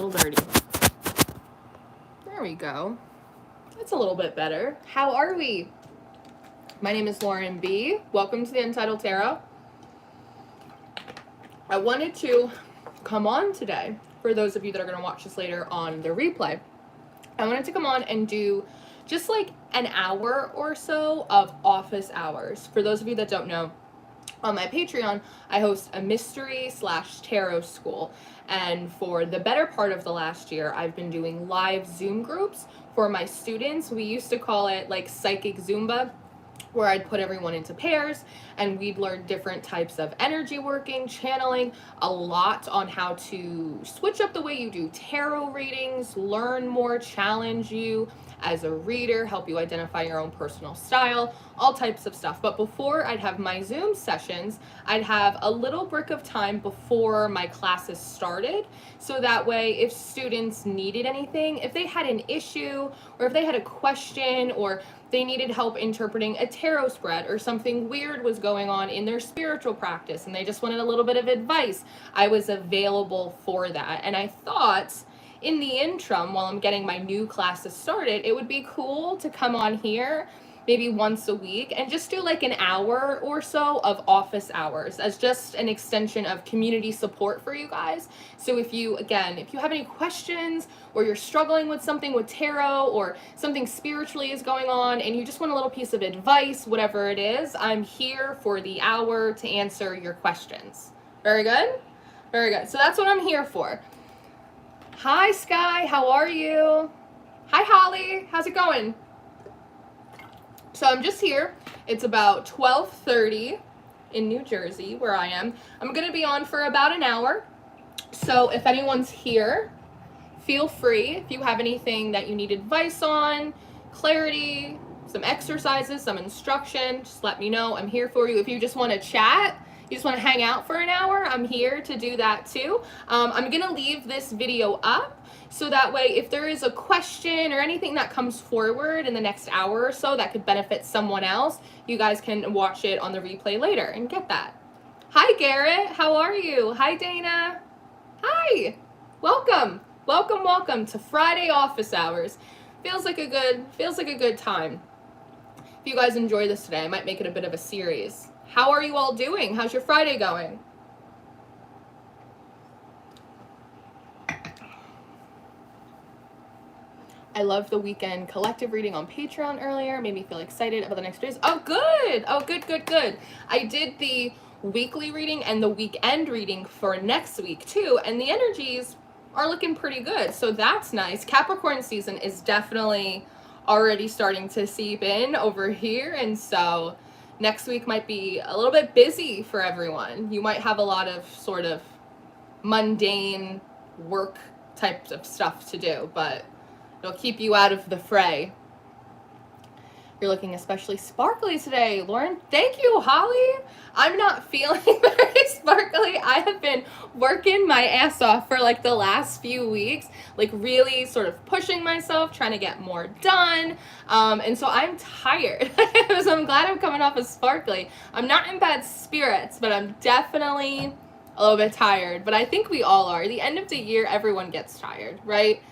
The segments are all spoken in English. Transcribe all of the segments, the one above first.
little dirty. There we go. That's a little bit better. How are we? My name is Lauren B. Welcome to the Untitled Tarot. I wanted to come on today, for those of you that are going to watch this later on the replay, I wanted to come on and do just like an hour or so of office hours. For those of you that don't know, on my Patreon, I host a mystery/tarot school. And for the better part of the last year, I've been doing live Zoom groups for my students. We used to call it like Psychic Zumba, where I'd put everyone into pairs and we'd learn different types of energy working, channeling, a lot on how to switch up the way you do tarot readings, learn more, challenge you as a reader, help you identify your own personal style, all types of stuff. But before I'd have my Zoom sessions, I'd have a little brick of time before my classes started. So that way, if students needed anything, if they had an issue, or if they had a question, or they needed help interpreting a tarot spread, or something weird was going on in their spiritual practice and they just wanted a little bit of advice, I was available for that. And I thought, in the interim, while I'm getting my new classes started, it would be cool to come on here maybe once a week and just do like an hour or so of office hours as just an extension of community support for you guys. So if you have any questions, or you're struggling with something with tarot, or something spiritually is going on and you just want a little piece of advice, whatever it is, I'm here for the hour to answer your questions. Very good? Very good. So that's what I'm here for. Hi, Sky. How are you? Hi, Holly. How's it going? So I'm just here. It's about 12:30 in New Jersey, where I am. I'm going to be on for about an hour. So if anyone's here, feel free. If you have anything that you need advice on, clarity, some exercises, some instruction, just let me know. I'm here for you. If you just want to chat, you just want to hang out for an hour, I'm here to do that too. I'm going to leave this video up so that way if there is a question or anything that comes forward in the next hour or so that could benefit someone else, you guys can watch it on the replay later and get that. Hi, Garrett. How are you? Hi, Dana. Hi. Welcome. Welcome, welcome to Friday office hours. Feels like a good time. If you guys enjoy this today, I might make it a bit of a series. How are you all doing? How's your Friday going? I loved the weekend collective reading on Patreon earlier. Made me feel excited about the next days. Oh, good. Oh, good. I did the weekly reading and the weekend reading for next week too, and the energies are looking pretty good. So that's nice. Capricorn season is definitely already starting to seep in over here, and so next week might be a little bit busy for everyone. You might have a lot of sort of mundane work types of stuff to do, but it'll keep you out of the fray. You're looking especially sparkly today, Lauren. Thank you, Holly. I'm not feeling very sparkly. I have been working my ass off for like the last few weeks, like really sort of pushing myself, trying to get more done. And so I'm tired. So I'm glad I'm coming off as sparkly. I'm not in bad spirits, but I'm definitely a little bit tired. But I think we all are. The end of the year, everyone gets tired, right?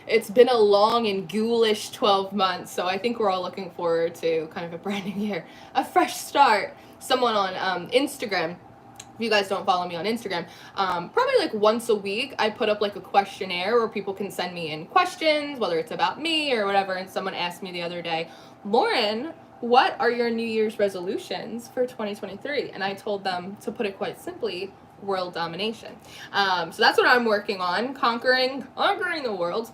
It's been a long and ghoulish 12 months, so I think we're all looking forward to kind of a brand new year, a fresh start. Someone on Instagram, if you guys don't follow me on Instagram, probably like once a week, I put up like a questionnaire where people can send me in questions, whether it's about me or whatever, and someone asked me the other day, Lauren, what are your New Year's resolutions for 2023? And I told them, to put it quite simply, world domination. So that's what I'm working on, conquering the world.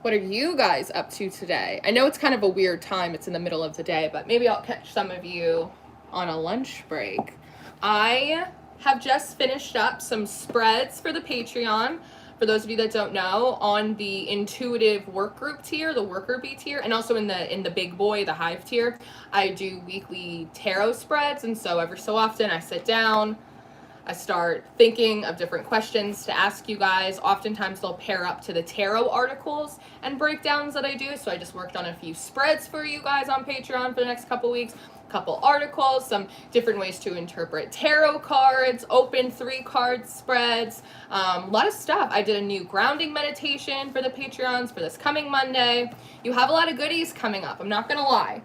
What are you guys up to today? I know it's kind of a weird time. It's in the middle of the day, but maybe I'll catch some of you on a lunch break. I have just finished up some spreads for the Patreon. For those of you that don't know, on the intuitive work group tier, the worker bee tier, and also in the big boy, the hive tier, I do weekly tarot spreads. And so every so often I sit down, I start thinking of different questions to ask you guys. Oftentimes they'll pair up to the tarot articles and breakdowns that I do. So I just worked on a few spreads for you guys on Patreon for the next couple weeks. couple articles, some different ways to interpret tarot cards, open 3-card spreads, a lot of stuff. I did a new grounding meditation for the Patreons for this coming Monday. You have a lot of goodies coming up, I'm not gonna lie.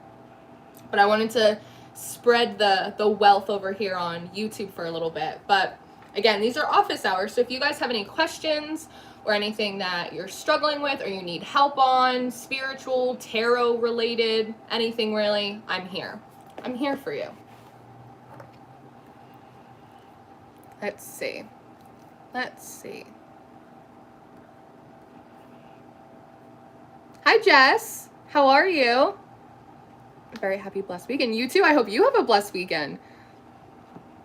But I wanted to spread the wealth over here on YouTube for a little bit. But again, these are office hours, so if you guys have any questions or anything that you're struggling with or you need help on, spiritual, tarot related, anything really, I'm here. I'm here for you. Let's see. Hi, Jess. How are you? Very happy, blessed weekend. You too. I hope you have a blessed weekend.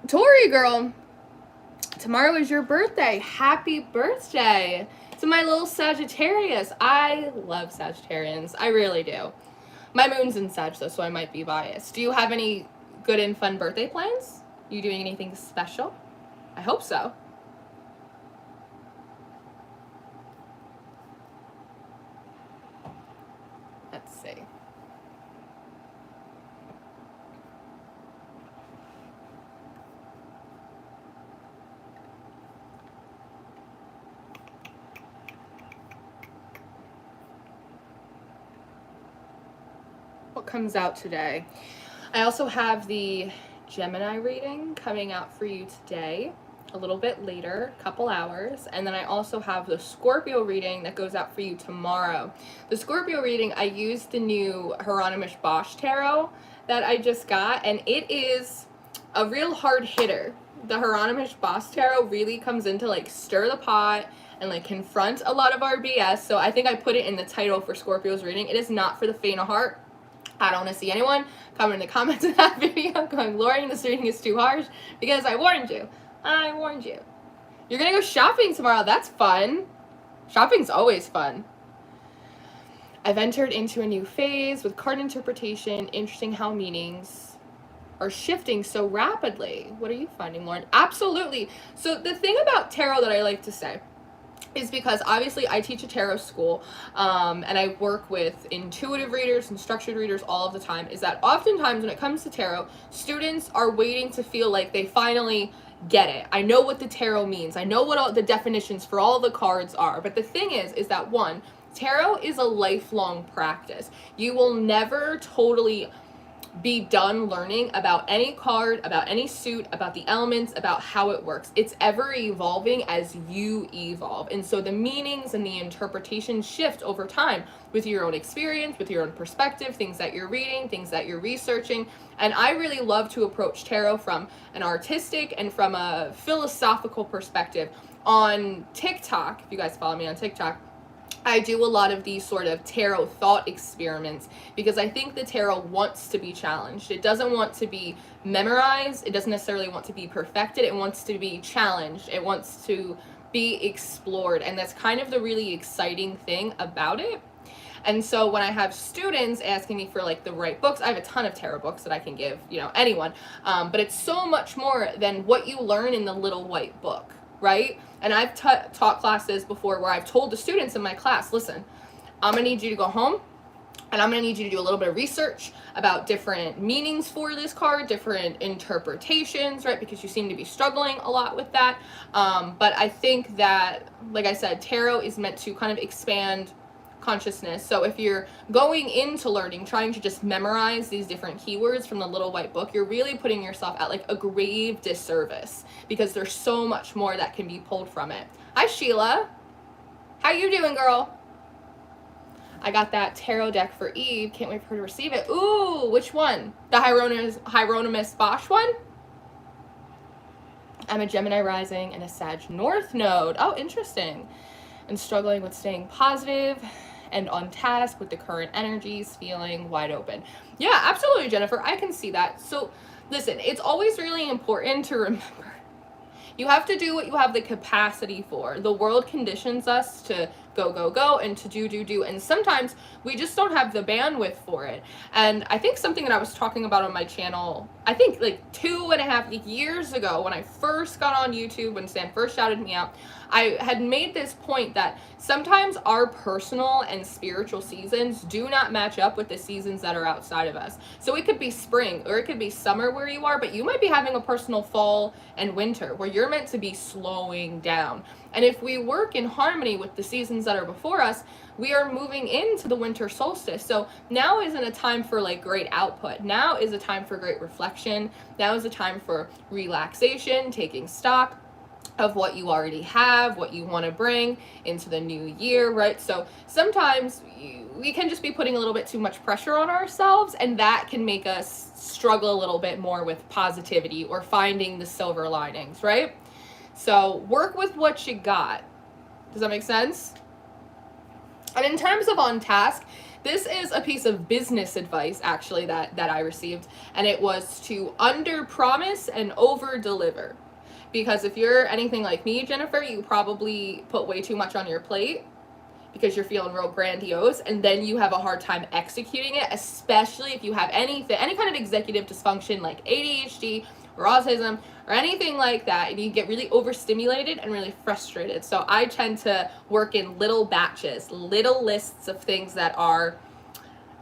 Tori, girl. Tomorrow is your birthday. Happy birthday to my little Sagittarius. I love Sagittarians. I really do. My moon's in Sag, though, so I might be biased. Do you have any good and fun birthday plans? You doing anything special? I hope so. Let's see. What comes out today? I also have the Gemini reading coming out for you today, a little bit later, a couple hours, and then I also have the Scorpio reading that goes out for you tomorrow. The Scorpio reading, I used the new Hieronymus Bosch tarot that I just got, and it is a real hard hitter. The Hieronymus Bosch tarot really comes in to like stir the pot and like confront a lot of our BS, so I think I put it in the title for Scorpio's reading. It is not for the faint of heart. I don't want to see anyone comment in the comments of that video going, Lauren, this reading is too harsh, because I warned you. I warned you. You're going to go shopping tomorrow. That's fun. Shopping's always fun. I've entered into a new phase with card interpretation. Interesting how meanings are shifting so rapidly. What are you finding, Lauren? Absolutely. So the thing about tarot that I like to say is because obviously I teach a tarot school and I work with intuitive readers and structured readers all of the time, is that oftentimes when it comes to tarot, students are waiting to feel like they finally get it. I know what the tarot means. I know what all the definitions for all the cards are. But the thing is that one, tarot is a lifelong practice. You will never totally be done learning about any card, about any suit, about the elements, about how it works. It's ever evolving as you evolve. And so the meanings and the interpretations shift over time with your own experience, with your own perspective, things that you're reading, things that you're researching. And I really love to approach tarot from an artistic and from a philosophical perspective. On TikTok, if you guys follow me on TikTok, I do a lot of these sort of tarot thought experiments because I think the tarot wants to be challenged. It doesn't want to be memorized. It doesn't necessarily want to be perfected. It wants to be challenged. It wants to be explored. And that's kind of the really exciting thing about it. And so when I have students asking me for like the right books, I have a ton of tarot books that I can give, you know, anyone. But it's so much more than what you learn in the little white book, right? And I've taught classes before where I've told the students in my class, listen, I'm going to need you to go home and I'm going to need you to do a little bit of research about different meanings for this card, different interpretations, right? Because you seem to be struggling a lot with that. But I think that, like I said, tarot is meant to kind of expand consciousness. So if you're going into learning, trying to just memorize these different keywords from the little white book, you're really putting yourself at like a grave disservice because there's so much more that can be pulled from it. Hi, Sheila. How you doing, girl? I got that tarot deck for Eve. Can't wait for her to receive it. Ooh, which one? The Hieronymus Bosch one? I'm a Gemini rising and a Sag North node. Oh, interesting. And struggling with staying positive and on task with the current energies, feeling wide open. Yeah, absolutely, Jennifer. I can see that. So listen, it's always really important to remember you have to do what you have the capacity for. The world conditions us to go, go, go, and to do. And sometimes we just don't have the bandwidth for it. And I think something that I was talking about on my channel, I think like 2.5 years ago when I first got on YouTube, when Stan first shouted me out, I had made this point that sometimes our personal and spiritual seasons do not match up with the seasons that are outside of us. So it could be spring or it could be summer where you are, but you might be having a personal fall and winter where you're meant to be slowing down. And if we work in harmony with the seasons that are before us, we are moving into the winter solstice. So now isn't a time for like great output. Now is a time for great reflection. Now is a time for relaxation, taking stock of what you already have, what you want to bring into the new year, right? So sometimes we can just be putting a little bit too much pressure on ourselves, and that can make us struggle a little bit more with positivity or finding the silver linings, right? So work with what you got. Does that make sense? And in terms of on task, this is a piece of business advice actually that I received, and it was to under promise and over deliver. Because if you're anything like me, Jennifer, you probably put way too much on your plate because you're feeling real grandiose, and then you have a hard time executing it, especially if you have any kind of executive dysfunction like ADHD or autism or anything like that, and you get really overstimulated and really frustrated. So I tend to work in little batches, little lists of things that are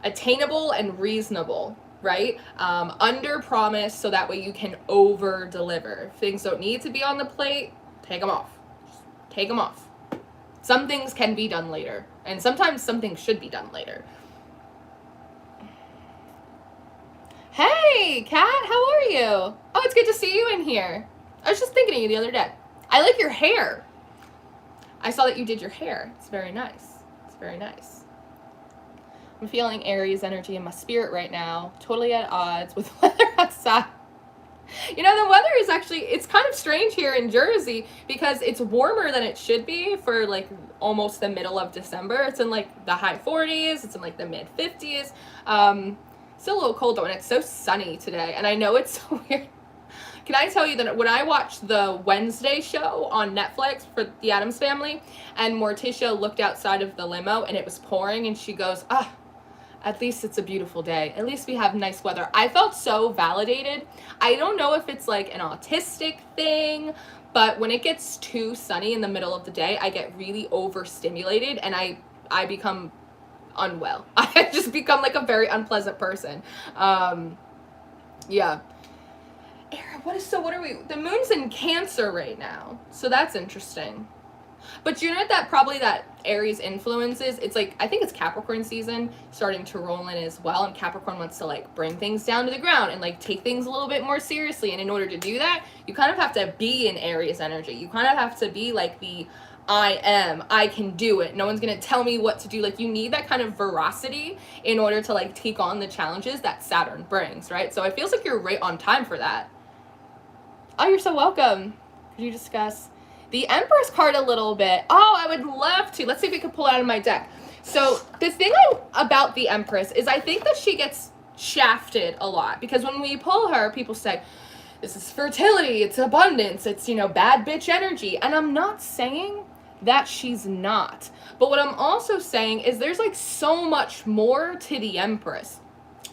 attainable and reasonable, right? Under promise so that way you can over deliver. If things don't need to be on the plate, take them off. Just take them off. Some things can be done later, and sometimes some things should be done later. Hey, Kat, how are you? Oh, it's good to see you in here. I was just thinking of you the other day. I like your hair. I saw that you did your hair. It's very nice. It's very nice. I'm feeling Aries energy in my spirit right now, totally at odds with weather outside. You know, the weather is actually, it's kind of strange here in Jersey because it's warmer than it should be for like almost the middle of December. It's in like the high 40s, it's in like the mid 50s. Still a little cold though, and it's so sunny today. And I know it's so weird. Can I tell you that when I watched the Wednesday show on Netflix for the Addams Family, and Morticia looked outside of the limo and it was pouring, and she goes, at least it's a beautiful day. At least we have nice weather. I felt so validated. I don't know if it's like an autistic thing, but when it gets too sunny in the middle of the day, I get really overstimulated and I become unwell. I just become like a very unpleasant person. Yeah. Era, what are we? The moon's in Cancer right now, so that's interesting. But you know that probably that Aries influences, it's like, I think it's Capricorn season starting to roll in as well, and Capricorn wants to like bring things down to the ground and like take things a little bit more seriously, and in order to do that, you kind of have to be in Aries energy. You kind of have to be like the I can do it. No one's gonna tell me what to do. Like, you need that kind of veracity in order to like take on the challenges that Saturn brings, right? So it feels like you're right on time for that. Oh, you're so welcome. Could you discuss the Empress card a little bit? Oh, I would love to. Let's see if we can pull it out of my deck. So the thing about the Empress is I think that she gets shafted a lot, because when we pull her, people say, this is fertility, it's abundance, it's, you know, bad bitch energy. And I'm not saying that she's not. But what I'm also saying is there's like so much more to the Empress.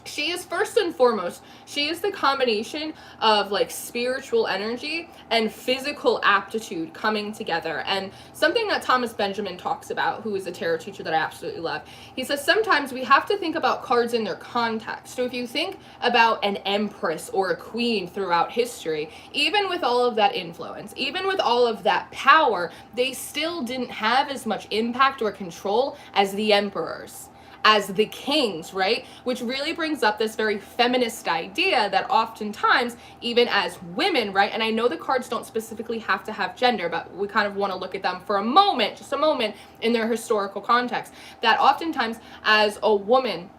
She is, first and foremost, she is the combination of like spiritual energy and physical aptitude coming together. And something that Thomas Benjamin talks about, who is a tarot teacher that I absolutely love, he says sometimes we have to think about cards in their context. So if you think about an empress or a queen throughout history, even with all of that influence, even with all of that power, they still didn't have as much impact or control as the emperors, as the kings, right? Which really brings up this very feminist idea that oftentimes, even as women, right? And I know the cards don't specifically have to have gender, but we kind of want to look at them for a moment, just a moment, in their historical context. That oftentimes, as a woman,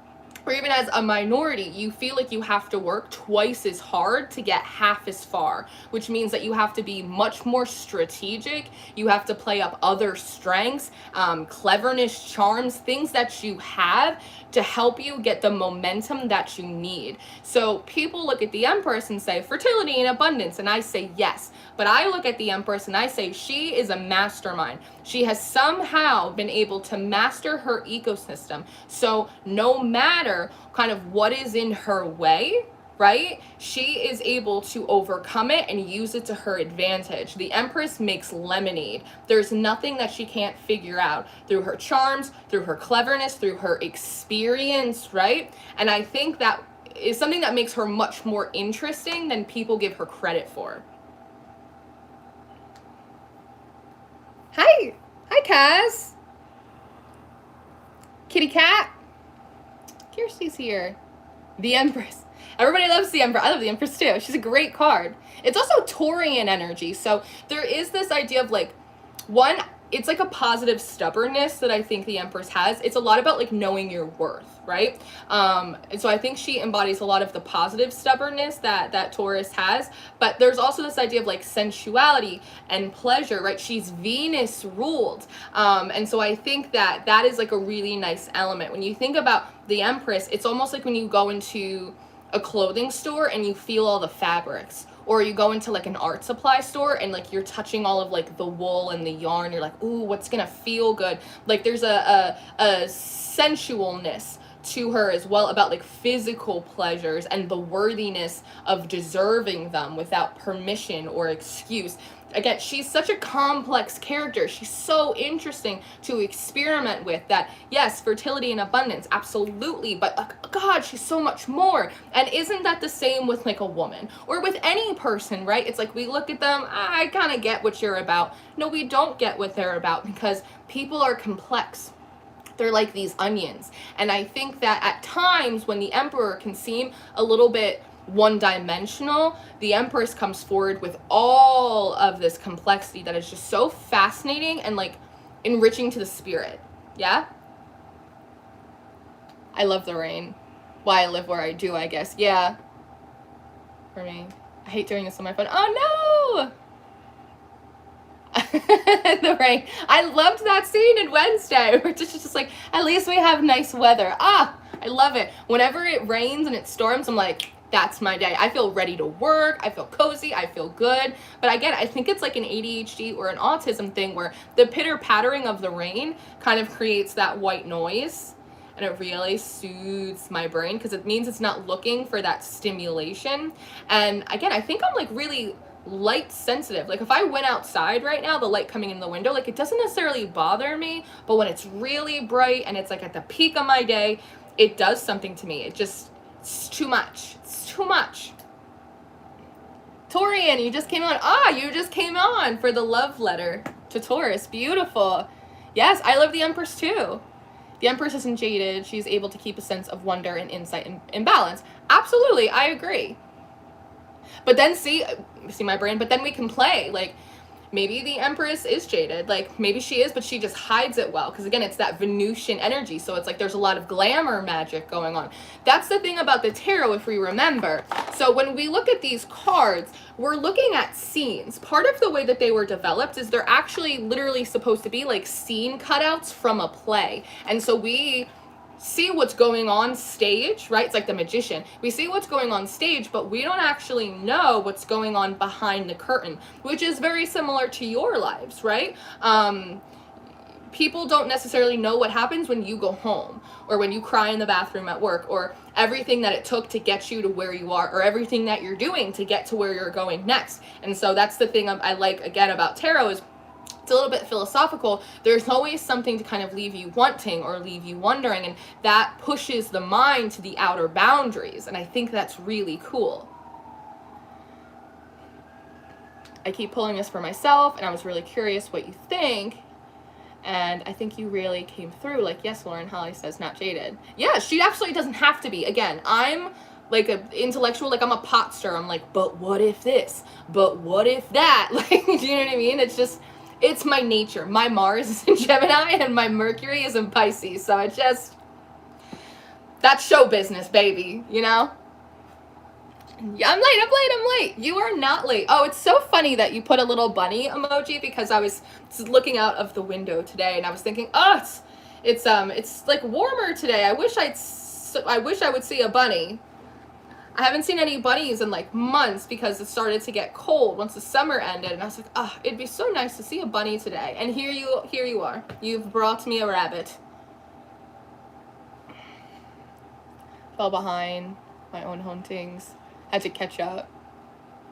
or even as a minority, you feel like you have to work twice as hard to get half as far, which means that you have to be much more strategic. You have to play up other strengths, cleverness, charms, things that you have to help you get the momentum that you need. So people look at the Empress and say fertility and abundance, and I say yes. But I look at the Empress and I say she is a mastermind. She has somehow been able to master her ecosystem. So no matter kind of what is in her way, right, she is able to overcome it and use it to her advantage. The Empress makes lemonade. There's nothing that she can't figure out through her charms, through her cleverness, through her experience, right? And I think that is something that makes her much more interesting than people give her credit for. Hi. Hi, Kaz. Kitty cat. Kirsty's here. The Empress. Everybody loves the Empress. I love the Empress too. She's a great card. It's also Taurian energy. So there is this idea of like, one, it's like a positive stubbornness that I think the Empress has. It's a lot about like knowing your worth, right? And so I think she embodies a lot of the positive stubbornness that Taurus has. But there's also this idea of like sensuality and pleasure, right? She's Venus ruled. And so I think that is like a really nice element. When you think about the Empress, it's almost like when you go into a clothing store and you feel all the fabrics, or you go into like an art supply store and like you're touching all of like the wool and the yarn. You're like, ooh, what's gonna feel good? Like there's a sensualness to her as well, about like physical pleasures and the worthiness of deserving them without permission or excuse. Again, she's such a complex character. She's so interesting to experiment with. That, yes, fertility and abundance, absolutely, but God, she's so much more. And isn't that the same with like a woman or with any person, right? It's like we look at them, I kind of get what you're about. No, we don't get what they're about, because people are complex. They're like these onions. And I think that at times when the Emperor can seem a little bit one-dimensional, the Empress comes forward with all of this complexity that is just so fascinating and like enriching to the spirit. Yeah? I love the rain. Why I live where I do, I guess. Yeah. For me. I hate doing this on my phone. Oh no! The rain. I loved that scene in Wednesday. We're just like, at least we have nice weather. I love it. Whenever it rains and it storms, I'm like, that's my day. I feel ready to work. I feel cozy. I feel good. But again, I think it's like an ADHD or an autism thing where the pitter-pattering of the rain kind of creates that white noise. And it really soothes my brain because it means it's not looking for that stimulation. And again, I think I'm like really light sensitive. Like if I went outside right now, the light coming in the window, like it doesn't necessarily bother me. But when it's really bright and it's like at the peak of my day, it does something to me. It's too much. It's too much. Taurian, you just came on. You just came on for the love letter to Taurus. Beautiful. Yes, I love the Empress too. The Empress isn't jaded. She's able to keep a sense of wonder and insight and balance. Absolutely, I agree. But then see my brain, but then we can play. Like, maybe the Empress is jaded. Like, maybe she is, but she just hides it well. Because, again, it's that Venusian energy. So it's like there's a lot of glamour magic going on. That's the thing about the tarot, if we remember. So when we look at these cards, we're looking at scenes. Part of the way that they were developed is they're actually literally supposed to be like scene cutouts from a play. And so we see what's going on stage, right? It's like the magician. We see what's going on stage, but we don't actually know what's going on behind the curtain, which is very similar to your lives, right? People don't necessarily know what happens when you go home, or when you cry in the bathroom at work, or everything that it took to get you to where you are, or everything that you're doing to get to where you're going next. And so that's the thing I like, again, about tarot is it's a little bit philosophical. There's always something to kind of leave you wanting or leave you wondering, and that pushes the mind to the outer boundaries, and I think that's really cool. I keep pulling this for myself, and I was really curious what you think, and I think you really came through. Like, yes, Lauren, Holly says not jaded. Yeah, she absolutely doesn't have to be. Again, I'm like an intellectual, like I'm a pot stirrer. I'm like, but what if this? But what if that? Like, do you know what I mean? It's my nature. My Mars is in Gemini and my Mercury is in Pisces. So it just, That's show business, baby, you know? Yeah, I'm late. You are not late. Oh, it's so funny that you put a little bunny emoji because I was looking out of the window today and I was thinking, oh, it's like warmer today. I wish I would see a bunny. I haven't seen any bunnies in like months because it started to get cold once the summer ended, and I was like, oh, it'd be so nice to see a bunny today. And here you are. You've brought me a rabbit. Fell behind my own huntings. Had to catch up.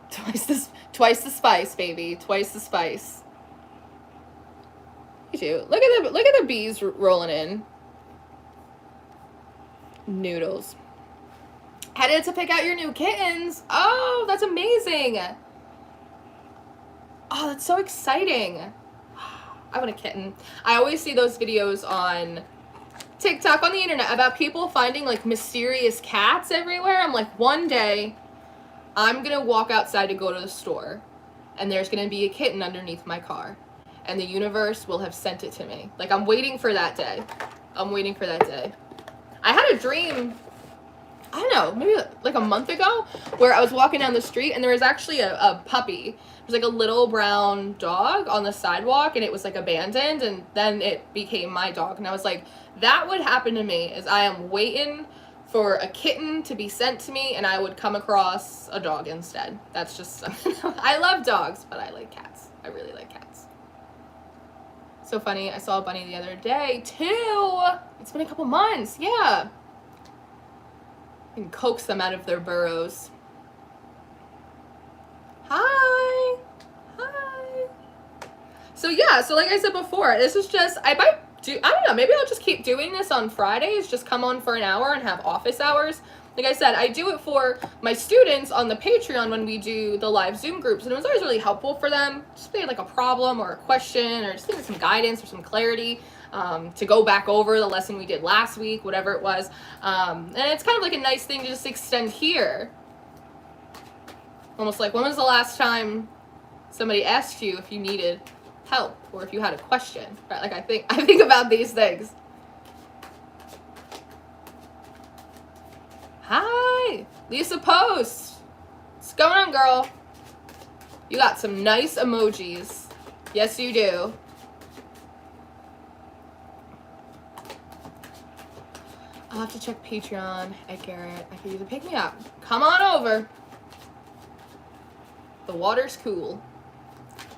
Twice the spice, baby. Twice the spice. Look at the bees rolling in. Noodles. Headed to pick out your new kittens. Oh, that's amazing. Oh, that's so exciting. I want a kitten. I always see those videos on TikTok, on the internet, about people finding like mysterious cats everywhere. I'm like, one day I'm gonna walk outside to go to the store and there's gonna be a kitten underneath my car and the universe will have sent it to me. Like, I'm waiting for that day. I had a dream, I don't know, maybe like a month ago, where I was walking down the street and there was actually a puppy. It was like a little brown dog on the sidewalk and it was like abandoned, and then it became my dog. And I was like, that would happen to me, as I am waiting for a kitten to be sent to me and I would come across a dog instead. That's just something. I love dogs, but I like cats. I really like cats. So funny, I saw a bunny the other day too. It's been a couple months, yeah. And coax them out of their burrows. Hi. So yeah, so like I said before, this is just, I don't know, maybe I'll just keep doing this on Fridays, just come on for an hour and have office hours. Like I said, I do it for my students on the Patreon when we do the live Zoom groups, and it was always really helpful for them. Just if they had like a problem or a question or just needed some guidance or some clarity, to go back over the lesson we did last week, whatever it was. And it's kind of like a nice thing to just extend here. Almost like, when was the last time somebody asked you if you needed help or if you had a question, right? Like, I think about these things. Hi, Lisa Post. What's going on, girl? You got some nice emojis. Yes, you do. I'll have to check Patreon at Garrett. I could use a pick me up. Come on over. The water's cool.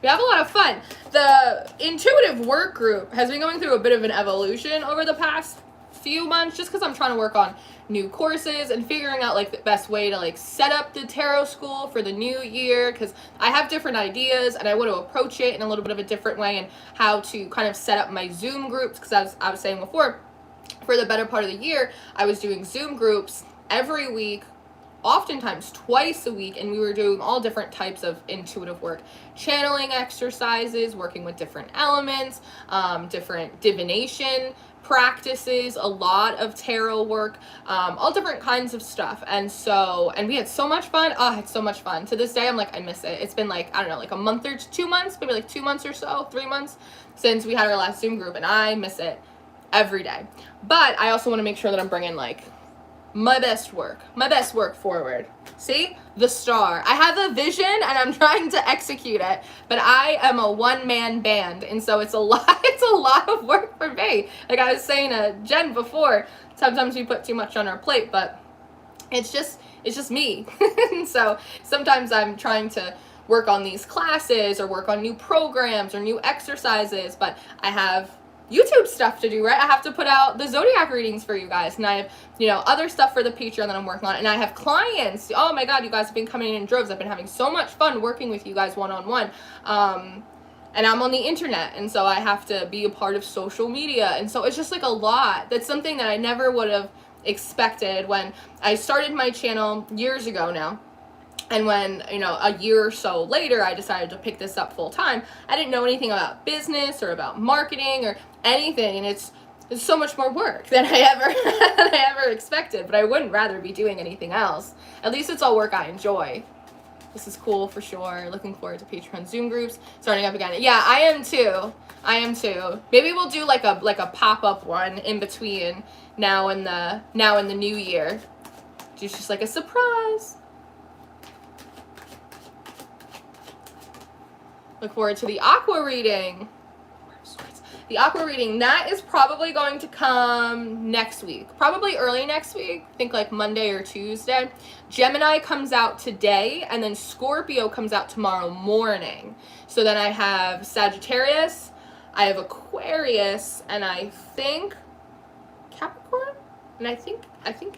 We have a lot of fun. The intuitive work group has been going through a bit of an evolution over the past few months, just because I'm trying to work on new courses and figuring out like the best way to like set up the tarot school for the new year, because I have different ideas and I want to approach it in a little bit of a different way, and how to kind of set up my Zoom groups, because I was saying before, for the better part of the year, I was doing Zoom groups every week, oftentimes twice a week, and we were doing all different types of intuitive work, channeling exercises, working with different elements, different divination practices, a lot of tarot work, all different kinds of stuff. And we had so much fun. Oh, I had so much fun. To this day, I'm like, I miss it. It's been like, I don't know, like a month or 2 months, maybe like 2 months or so, 3 months since we had our last Zoom group, and I miss it every day. But I also want to make sure that I'm bringing like my best work forward. See, the star. I have a vision and I'm trying to execute it, but I am a one-man band, and so it's a lot of work for me. Like I was saying to Jen before, sometimes we put too much on our plate, but it's just me. And so sometimes I'm trying to work on these classes or work on new programs or new exercises, but I have YouTube stuff to do, right? I have to put out the zodiac readings for you guys, and I have, other stuff for the Patreon that I'm working on, and I have clients. Oh my god, you guys have been coming in droves. I've been having so much fun working with you guys one-on-one. And I'm on the internet, and so I have to be a part of social media, and so it's just like a lot. That's something that I never would have expected when I started my channel years ago now. And when, a year or so later, I decided to pick this up full time, I didn't know anything about business or about marketing or anything. And it's so much more work than I ever expected. But I wouldn't rather be doing anything else. At least it's all work I enjoy. This is cool for sure. Looking forward to Patreon Zoom groups starting up again. Yeah, I am too. I am too. Maybe we'll do like a pop-up one in between now and the new year. Just like a surprise. Look forward to the aqua reading. The aqua reading, that is probably going to come next week. Probably early next week. I think like Monday or Tuesday. Gemini comes out today, and then Scorpio comes out tomorrow morning. So then I have Sagittarius, I have Aquarius, and I think Capricorn? And I think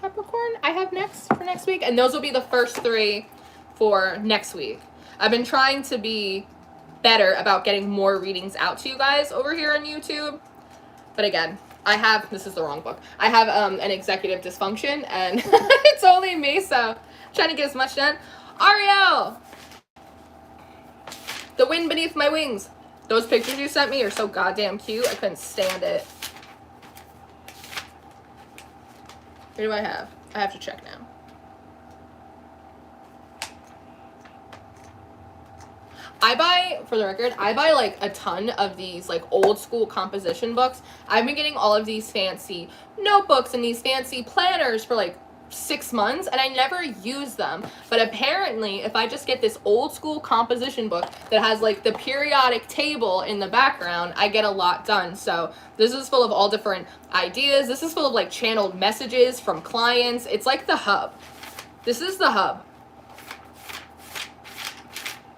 Capricorn I have next for next week. And those will be the first 3 for next week. I've been trying to be better about getting more readings out to you guys over here on YouTube. But again, this is the wrong book. I have an executive dysfunction, and it's only me, so I'm trying to get as much done. Ariel! The wind beneath my wings. Those pictures you sent me are so goddamn cute. I couldn't stand it. Who do I have? I have to check now. For the record, I buy like a ton of these like old school composition books. I've been getting all of these fancy notebooks and these fancy planners for like 6 months, and I never use them. But apparently, if I just get this old school composition book that has like the periodic table in the background, I get a lot done. So this is full of all different ideas. This is full of like channeled messages from clients. It's like the hub. This is the hub.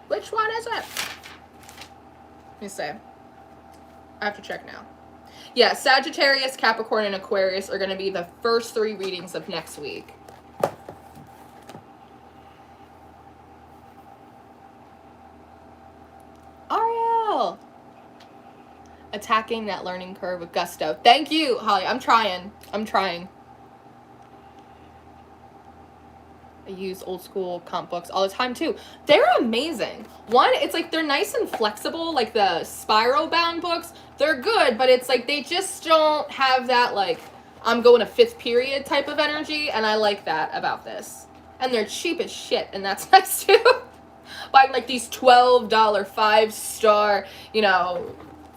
Which one is it? Let me see. I have to check now. Yeah, Sagittarius, Capricorn, and Aquarius are going to be the first 3 readings of next week. Ariel! Attacking that learning curve with gusto. Thank you, Holly. I'm trying. I use old school comp books all the time too. They're amazing. One, it's like they're nice and flexible, like the spiral bound books. They're good, but it's like they just don't have that like I'm going to 5th period type of energy, and I like that about this. And they're cheap as shit, and that's nice too. Buying like these $12 5-star,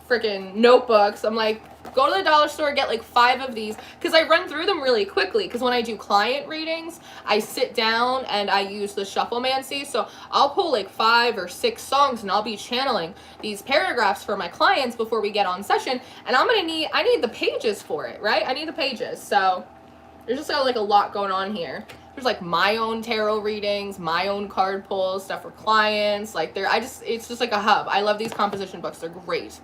freaking notebooks. I'm like, go to the dollar store, get like 5 of these, because I run through them really quickly, because when I do client readings, I sit down and I use the shufflemancy, so I'll pull like 5 or 6 songs, and I'll be channeling these paragraphs for my clients before we get on session, and I need the pages for it, right? I need the pages, so there's just like a lot going on here. There's like my own tarot readings, my own card pulls, stuff for clients, like it's just like a hub. I love these composition books, they're great.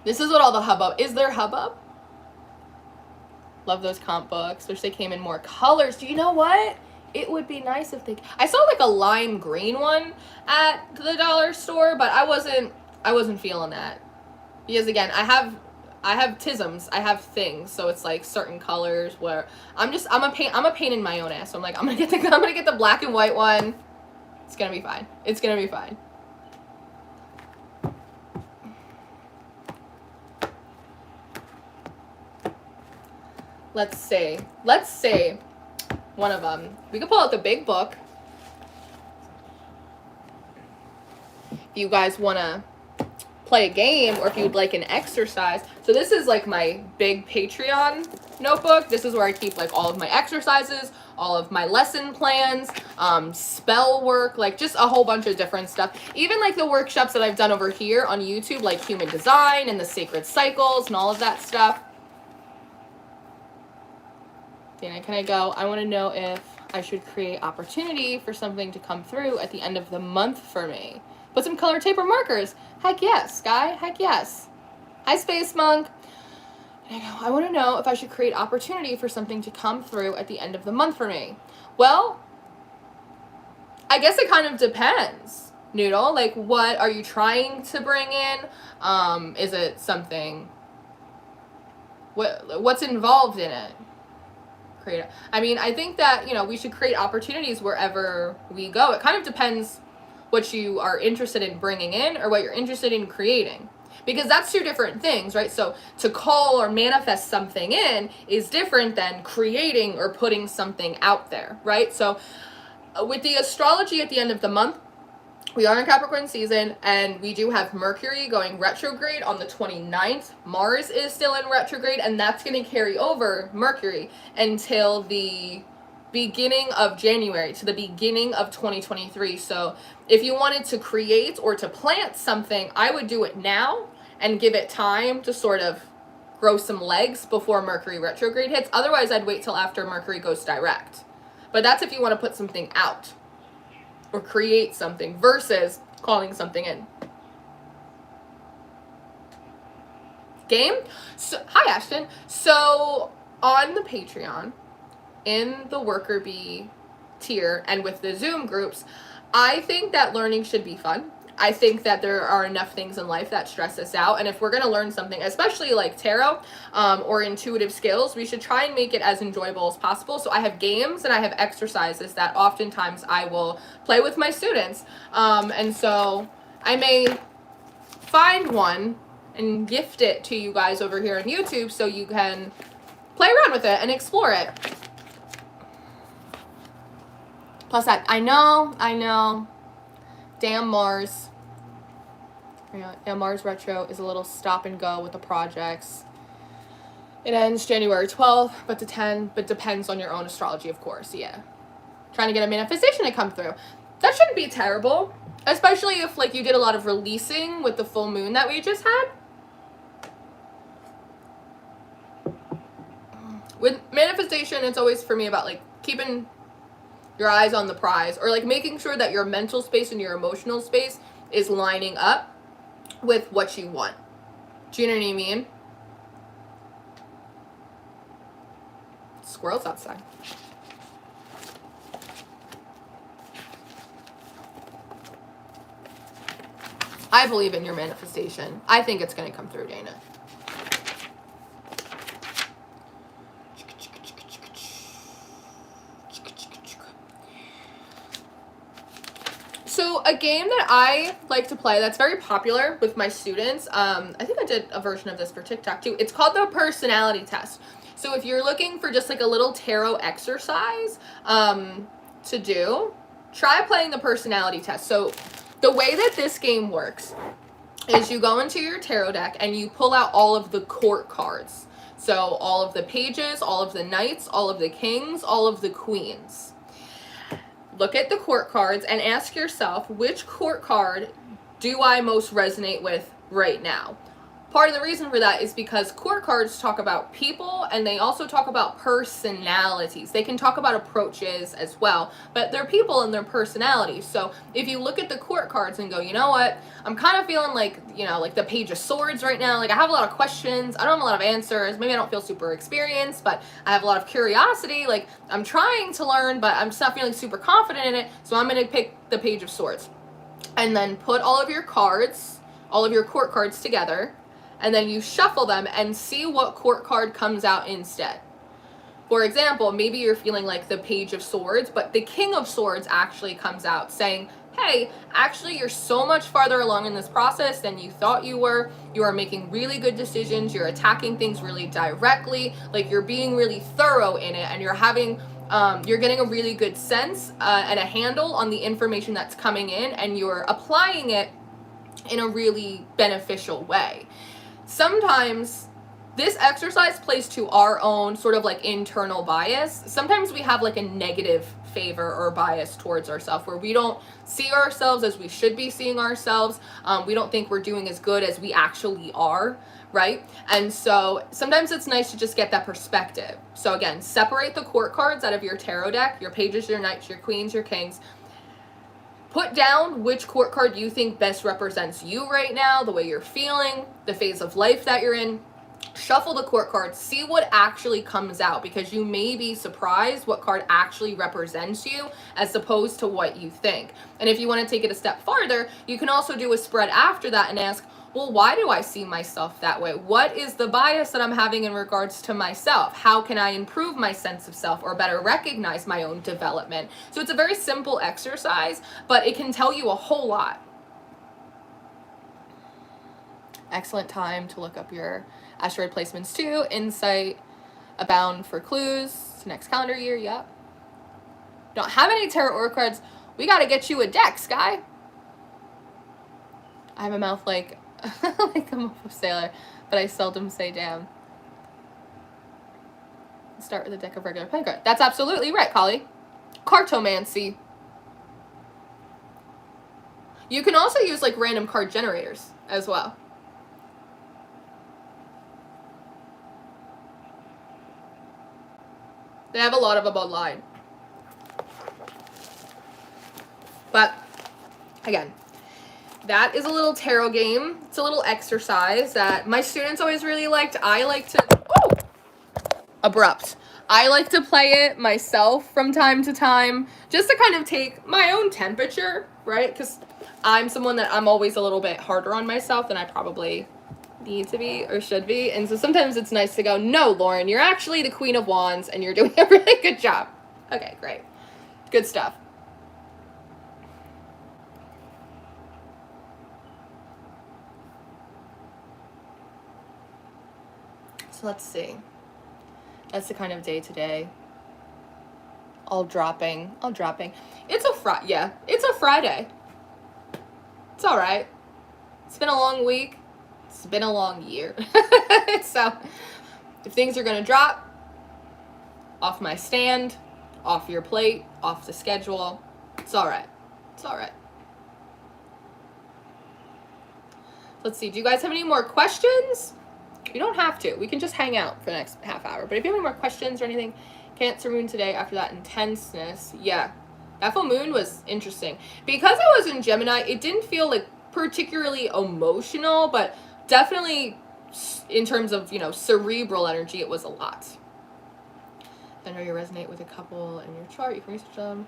This is what all the hubbub. Is there hubbub? Love those comp books. Wish they came in more colors. Do you know what? It would be nice if they... I saw like a lime green one at the dollar store, but I wasn't feeling that. Because again, I have tisms. I have things, so it's like certain colors where I'm a pain in my own ass. So I'm like, I'm gonna get the black and white one. It's gonna be fine. It's gonna be fine. Let's see one of them. We could pull out the big book. If you guys want to play a game, or if you'd like an exercise. So this is like my big Patreon notebook. This is where I keep like all of my exercises, all of my lesson plans, spell work, like just a whole bunch of different stuff. Even like the workshops that I've done over here on YouTube, like human design and the sacred cycles and all of that stuff. Dana, can I go? I want to know if I should create opportunity for something to come through at the end of the month for me. Put some color tape or markers. Heck yes, Sky. Heck yes. Hi, Space Monk. And I go, I want to know if I should create opportunity for something to come through at the end of the month for me. Well, I guess it kind of depends, Noodle. Like, what are you trying to bring in? Is it something... What's involved in it? I mean, I think that, we should create opportunities wherever we go. It kind of depends what you are interested in bringing in or what you're interested in creating. Because that's 2 different things, right? So to call or manifest something in is different than creating or putting something out there, right? So with the astrology at the end of the month, We are in Capricorn season, and we do have Mercury going retrograde on the 29th. Mars is still in retrograde, and that's going to carry over Mercury until the beginning of January, to the beginning of 2023. So if you wanted to create or to plant something, I would do it now and give it time to sort of grow some legs before Mercury retrograde hits. Otherwise, I'd wait till after Mercury goes direct. But that's if you want to put something out or create something versus calling something in. Game? So, hi, Ashton. So on the Patreon, in the worker bee tier and with the Zoom groups, I think that learning should be fun. I think that there are enough things in life that stress us out, and if we're going to learn something, especially like tarot or intuitive skills, we should try and make it as enjoyable as possible. So I have games and I have exercises that oftentimes I will play with my students, and so I may find one and gift it to you guys over here on YouTube so you can play around with it and explore it. Plus that, I know. Damn Mars. Yeah, Mars retro is a little stop and go with the projects. It ends January 12th, but depends on your own astrology, of course. Yeah. Trying to get a manifestation to come through. That shouldn't be terrible, especially if like you did a lot of releasing with the full moon that we just had. With manifestation, it's always for me about like keeping your eyes on the prize, or like making sure that your mental space and your emotional space is lining up with what you want. Do you know what I mean? Squirrels outside. I believe in your manifestation. I think it's going to come through, Dana. So a game that I like to play that's very popular with my students, I think I did a version of this for TikTok too. It's called the personality test. So if you're looking for just like a little tarot exercise to do, try playing the personality test. So the way that this game works is you go into your tarot deck and you pull out all of the court cards. So all of the pages, all of the knights, all of the kings, all of the queens. Look at the court cards and ask yourself, which court card do I most resonate with right now? Part of the reason for that is because court cards talk about people, and they also talk about personalities. They can talk about approaches as well, but they're people and their personalities. So if you look at the court cards and go, you know what, I'm kind of feeling like, you know, like the Page of Swords right now. Like I have a lot of questions. I don't have a lot of answers. Maybe I don't feel super experienced, but I have a lot of curiosity. Like I'm trying to learn, but I'm just not feeling super confident in it. So I'm going to pick the Page of Swords. And then put all of your cards, all of your court cards together, and then you shuffle them and see what court card comes out instead. For example, maybe you're feeling like the Page of Swords, but the King of Swords actually comes out saying, hey, actually you're so much farther along in this process than you thought you were. You are making really good decisions. You're attacking things really directly. Like you're being really thorough in it, and you're having, you're getting a really good sense and a handle on the information that's coming in, and you're applying it in a really beneficial way. Sometimes this exercise plays to our own sort of like internal bias. Sometimes we have like a negative favor or bias towards ourselves where we don't see ourselves as we should be seeing ourselves. We don't think we're doing as good as we actually are, right? And so sometimes it's nice to just get that perspective. So again, separate the court cards out of your tarot deck, your pages, your knights, your queens, your kings. Put down which court card you think best represents you right now, the way you're feeling, the phase of life that you're in. Shuffle the court cards, see what actually comes out, because you may be surprised what card actually represents you as opposed to what you think. And if you want to take it a step farther, you can also do a spread after that and ask, well, why do I see myself that way? What is the bias that I'm having in regards to myself? How can I improve my sense of self or better recognize my own development? So it's a very simple exercise, but it can tell you a whole lot. Excellent time to look up your asteroid placements too. Insight abound for clues. Next calendar year, yep. Don't have any tarot oracle cards. We got to get you a deck, Sky. I have a mouth like like a muffled sailor, but I seldom say damn. Start with a deck of regular playing cards. That's absolutely right, Collie. Cartomancy. You can also use like random card generators as well. They have a lot of them online. But again, that is a little tarot game. It's a little exercise that my students always really liked. I like to, abrupt. I like to play it myself from time to time, just to kind of take my own temperature, right? Because I'm someone that I'm always a little bit harder on myself than I probably need to be or should be. And so sometimes it's nice to go, no, Lauren, you're actually the Queen of Wands and you're doing a really good job. Okay, great. Good stuff. So let's see. That's the kind of day today. All dropping. It's it's a Friday. It's all right. It's been a long week. It's been a long year. So if things are going to drop off my stand, off your plate, off the schedule, it's all right. It's all right. Let's see. Do you guys have any more questions? You don't have to. We can just hang out for the next half hour. But if you have any more questions or anything, Cancer moon today after that intenseness. Yeah. That full moon was interesting. Because I was in Gemini, it didn't feel like particularly emotional, but definitely in terms of, you know, cerebral energy, it was a lot. I know you resonate with a couple in your chart. You can research them.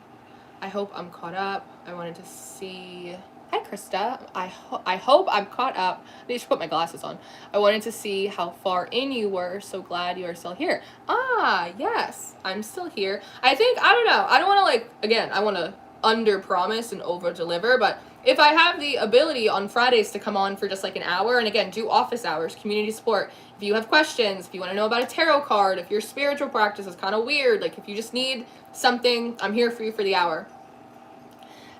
I hope I'm caught up. I wanted to see... Hi, Krista. I hope I'm caught up. I need to put my glasses on. I wanted to see how far in you were. So glad you are still here. Ah, yes. I'm still here. I think, I don't know. I don't want to like, again, I want to under promise and over deliver, but if I have the ability on Fridays to come on for just like an hour, and again, do office hours, community support, if you have questions, if you want to know about a tarot card, if your spiritual practice is kind of weird, like if you just need something, I'm here for you for the hour.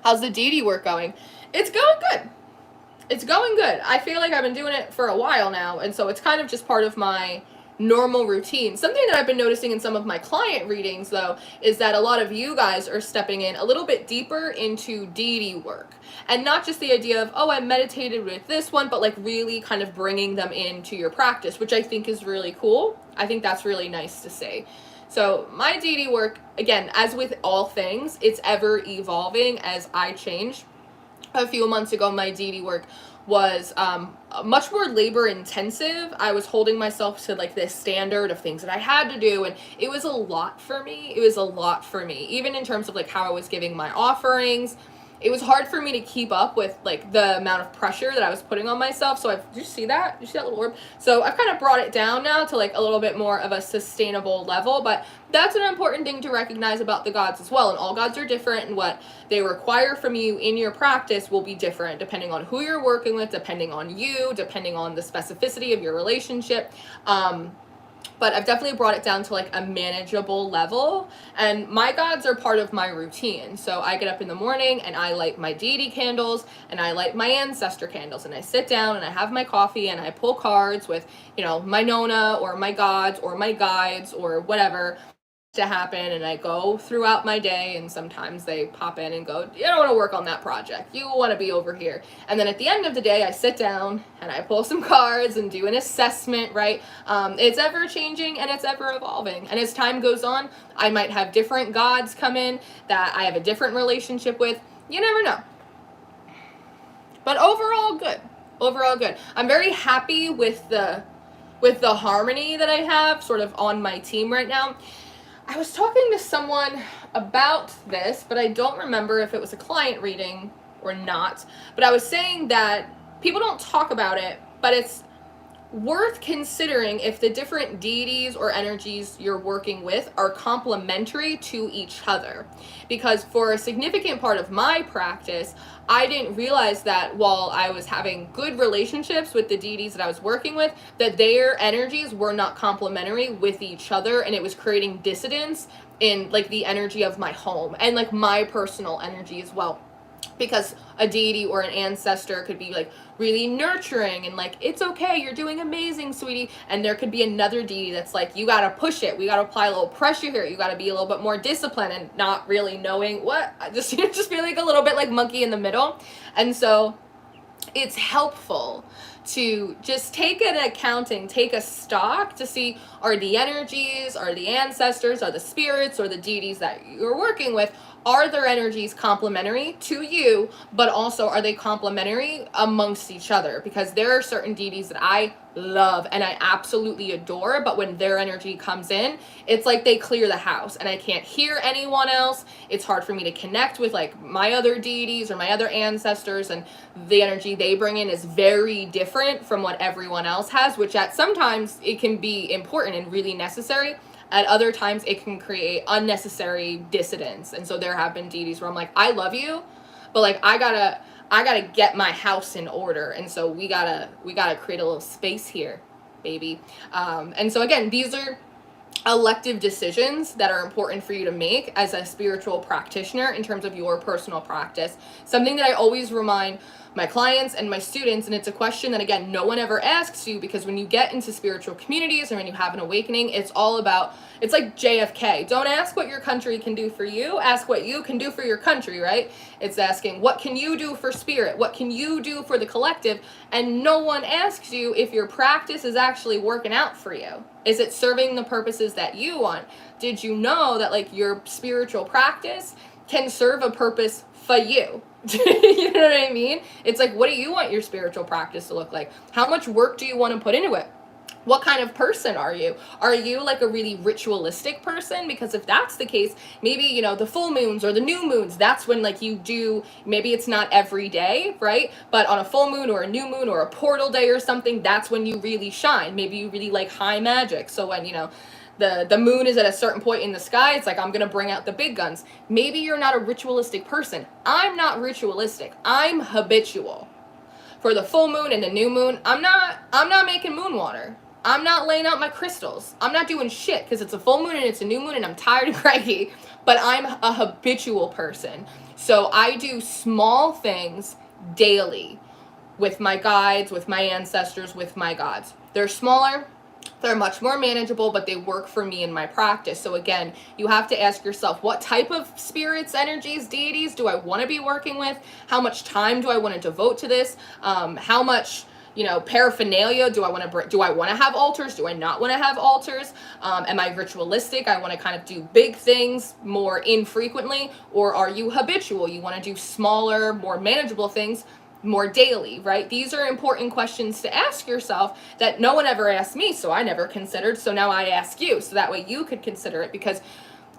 How's the deity work going? It's going good. It's going good. I feel like I've been doing it for a while now, and so it's kind of just part of my normal routine. Something that I've been noticing in some of my client readings, though, is that a lot of you guys are stepping in a little bit deeper into deity work. And not just the idea of, oh, I meditated with this one, but like really kind of bringing them into your practice, which I think is really cool. I think that's really nice to see. So my deity work, again, as with all things, it's ever evolving as I change. A few months ago, my deity work was much more labor intensive. I was holding myself to like this standard of things that I had to do, and it was a lot for me. Even in terms of like how I was giving my offerings. It was hard for me to keep up with like the amount of pressure that I was putting on myself. So did you see that? Did you see that little orb? So I've kind of brought it down now to like a little bit more of a sustainable level, but that's an important thing to recognize about the gods as well. And all gods are different, and what they require from you in your practice will be different depending on who you're working with, depending on you, depending on the specificity of your relationship. But I've definitely brought it down to like a manageable level, and my gods are part of my routine. So I get up in the morning and I light my deity candles and I light my ancestor candles, and I sit down and I have my coffee and I pull cards with, you know, my nona or my gods or my guides or whatever to happen, and I go throughout my day, and sometimes they pop in and go, you don't want to work on that project, you want to be over here. And then at the end of the day, I sit down and I pull some cards and do an assessment, right? It's ever changing and it's ever evolving, and as time goes on, I might have different gods come in that I have a different relationship with. You never know. But overall good. I'm very happy with the harmony that I have sort of on my team right now. I was talking to someone about this, but I don't remember if it was a client reading or not. But I was saying that people don't talk about it, but it's worth considering if the different deities or energies you're working with are complementary to each other. Because for a significant part of my practice, I didn't realize that while I was having good relationships with the deities that I was working with, that their energies were not complementary with each other, and it was creating dissonance in like the energy of my home and like my personal energy as well. Because a deity or an ancestor could be like really nurturing and like, it's okay, you're doing amazing, sweetie. And there could be another deity that's like, you gotta push it, we gotta apply a little pressure here, you gotta be a little bit more disciplined, and not really knowing what, just just feel like a little bit like monkey in the middle. And so it's helpful to just take an accounting, take a stock to see, are the energies, are the ancestors, are the spirits, or the deities that you're working with, are their energies complementary to you, but also are they complementary amongst each other? Because there are certain deities that I love and I absolutely adore, but when their energy comes in, it's like they clear the house and I can't hear anyone else. It's hard for me to connect with like my other deities or my other ancestors, and the energy they bring in is very different from what everyone else has, which at sometimes it can be important and really necessary. At other times it can create unnecessary dissidence. And so there have been deities where I'm like, I love you, but like I gotta get my house in order, and so we gotta create a little space here, baby. And so again, these are elective decisions that are important for you to make as a spiritual practitioner in terms of your personal practice. Something that I always remind my clients and my students, and it's a question that again no one ever asks you, because when you get into spiritual communities or when you have an awakening, it's all about, it's like JFK, don't ask what your country can do for you, ask what you can do for your country, right? It's asking, what can you do for spirit, what can you do for the collective? And no one asks you if your practice is actually working out for you. Is it serving the purposes that you want? Did you know that like your spiritual practice can serve a purpose for you? You know what I mean? It's like, what do you want your spiritual practice to look like? How much work do you want to put into it? What kind of person are you? Are you like a really ritualistic person? Because if that's the case, maybe, you know, the full moons or the new moons, that's when like you do, maybe it's not every day, right? But on a full moon or a new moon or a portal day or something, that's when you really shine. Maybe you really like high magic. So when, you know, the moon is at a certain point in the sky, it's like, I'm gonna bring out the big guns. Maybe you're not a ritualistic person. I'm not ritualistic. I'm habitual. For the full moon and the new moon, I'm not making moon water. I'm not laying out my crystals. I'm not doing shit because it's a full moon and it's a new moon and I'm tired and cranky, but I'm a habitual person. So I do small things daily with my guides, with my ancestors, with my gods. They're smaller, they're much more manageable, but they work for me in my practice. So again, you have to ask yourself, what type of spirits, energies, deities do I want to be working with? How much time do I want to devote to this? How much, you know, paraphernalia do I want to do I want to have altars? Do I not want to have altars? Am I ritualistic? I want to kind of do big things more infrequently, or are you habitual? You want to do smaller, more manageable things more daily, right? These are important questions to ask yourself that no one ever asked me, so I never considered. So now I ask you, so that way you could consider it, because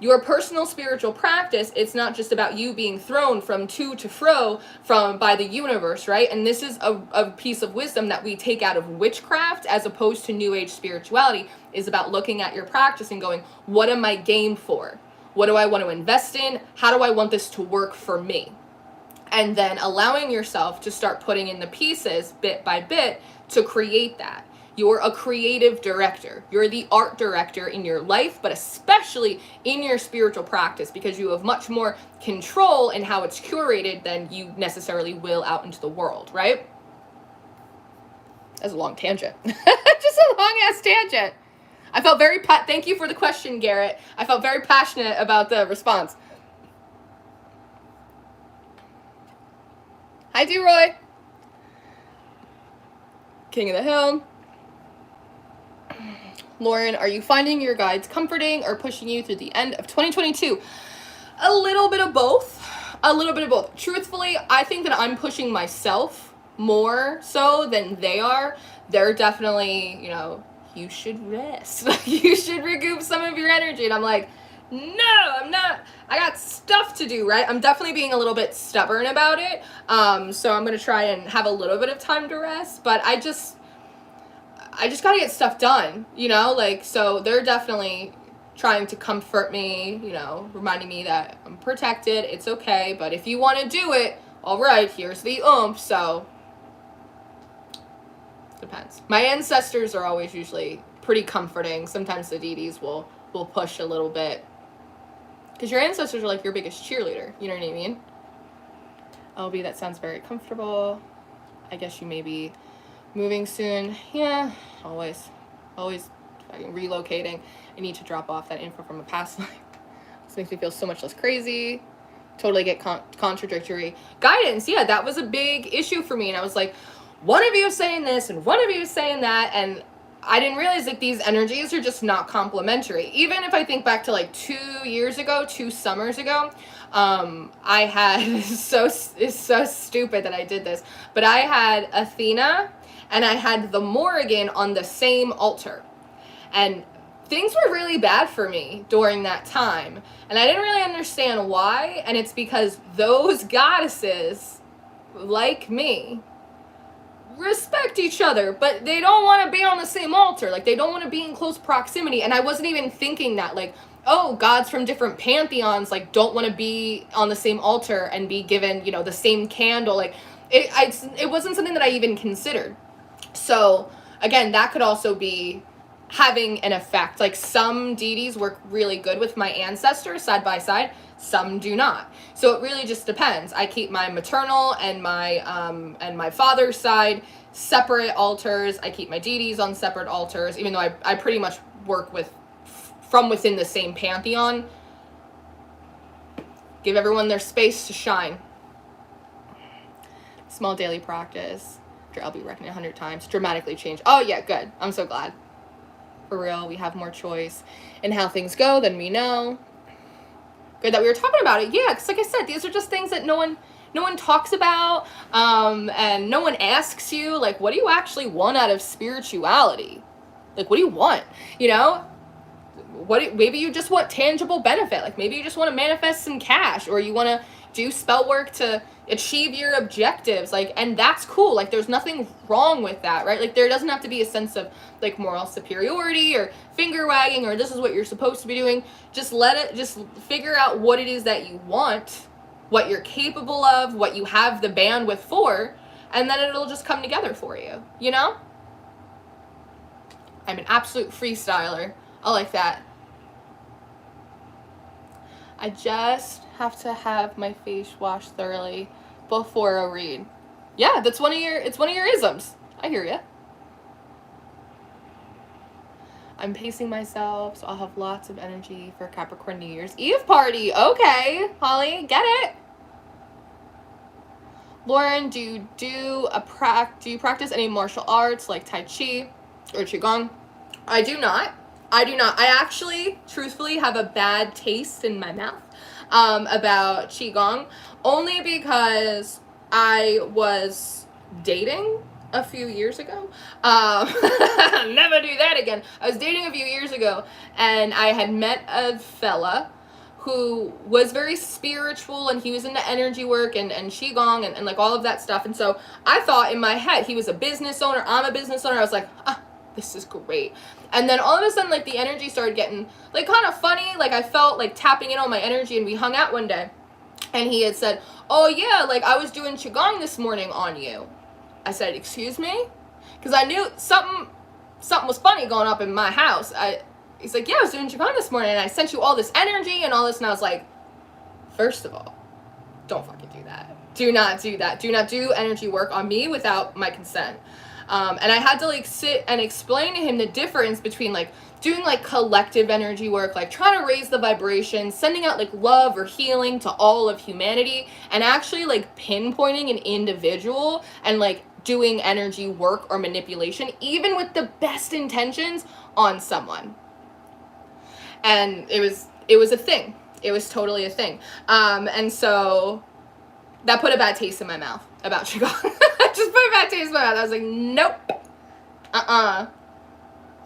your personal spiritual practice, it's not just about you being thrown from to fro by the universe, right? And this is a piece of wisdom that we take out of witchcraft as opposed to New Age spirituality, is about looking at your practice and going, what am I game for? What do I want to invest in? How do I want this to work for me? And then allowing yourself to start putting in the pieces bit by bit to create that. You're a creative director. You're the art director in your life, but especially in your spiritual practice, because you have much more control in how it's curated than you necessarily will out into the world, right? That's a long tangent. Just a long ass tangent. I felt very, thank you for the question, Garrett. I felt very passionate about the response. Hi, D-Roy. King of the Hill. Lauren, are you finding your guides comforting or pushing you through the end of 2022? A little bit of both. A little bit of both. Truthfully, I think that I'm pushing myself more so than they are. They're definitely, you know, you should rest. You should recoup some of your energy. And I'm like, no, I'm not. I got stuff to do, right? I'm definitely being a little bit stubborn about it. So I'm going to try and have a little bit of time to rest. But I just got to get stuff done, you know? Like, so they're definitely trying to comfort me, you know, reminding me that I'm protected. It's okay. But if you want to do it, all right, here's the oomph. So depends. My ancestors are always usually pretty comforting. Sometimes the deities will push a little bit. Because your ancestors are like your biggest cheerleader. You know what I mean? LB, that sounds very comfortable. I guess you may be moving soon. Yeah, always fucking relocating. I need to drop off that info from a past life. This makes me feel so much less crazy. Totally get contradictory guidance. Yeah, that was a big issue for me. And I was like, one of you is saying this and one of you is saying that. And I didn't realize that these energies are just not complementary. Even if I think back to like 2 summers ago, I had, it's so stupid that I did this, but I had Athena and I had the Morrigan on the same altar. And things were really bad for me during that time. And I didn't really understand why. And it's because those goddesses, like me, respect each other, but they don't want to be on the same altar. Like, they don't want to be in close proximity. And I wasn't even thinking that, like, oh, gods from different pantheons, like, don't want to be on the same altar and be given, you know, the same candle. Like, it wasn't something that I even considered. So, again, that could also be having an effect. Like, some deities work really good with my ancestors side by side, some do not. So it really just depends. I keep my maternal and my father's side separate altars. I keep my deities on separate altars, even though I pretty much work with from within the same pantheon. Give everyone their space to shine. Small daily practice. I'll be reckoning 100 times. Dramatically change. Oh yeah, good. I'm so glad. For real, we have more choice in how things go than we know. Good that we were talking about it. Yeah, because like I said, these are just things that no one talks about, and no one asks you, like, what do you actually want out of spirituality? Like, what do you want? You know? Maybe you just want tangible benefit. Like, maybe you just want to manifest some cash, or you want to do spell work to achieve your objectives. Like, and that's cool. Like, there's nothing wrong with that, right? Like, there doesn't have to be a sense of, like, moral superiority or finger wagging or this is what you're supposed to be doing. Just figure out what it is that you want, what you're capable of, what you have the bandwidth for, and then it'll just come together for you, you know? I'm an absolute freestyler. I like that. I just have to have my face washed thoroughly before a read. Yeah, it's one of your isms. I hear ya. I'm pacing myself, so I'll have lots of energy for Capricorn New Year's Eve party. Okay, Holly, get it. Lauren, do you practice any martial arts like Tai Chi or Qigong? I do not. I actually, truthfully, have a bad taste in my mouth about Qigong, only because I was dating a few years ago. Never do that again. I was dating a few years ago, and I had met a fella who was very spiritual, and he was into energy work and Qigong and like all of that stuff. And so I thought in my head, he was a business owner, I'm a business owner. I was like, this is great. And then all of a sudden, like, the energy started getting, like, kind of funny. Like, I felt like tapping in on my energy, and we hung out one day. And he had said, oh, yeah, like, I was doing Qigong this morning on you. I said, excuse me? Because I knew something was funny going up in my house. He's like, yeah, I was doing Qigong this morning, and I sent you all this energy and all this. And I was like, first of all, don't fucking do that. Do not do that. Do not do energy work on me without my consent. And I had to, like, sit and explain to him the difference between, like, doing, like, collective energy work, like, trying to raise the vibration, sending out, like, love or healing to all of humanity, and actually, like, pinpointing an individual and, like, doing energy work or manipulation, even with the best intentions, on someone. And it was a thing. It was totally a thing. And so that put a bad taste in my mouth about Qigong. Just put a bad taste in my mouth. I was like, nope.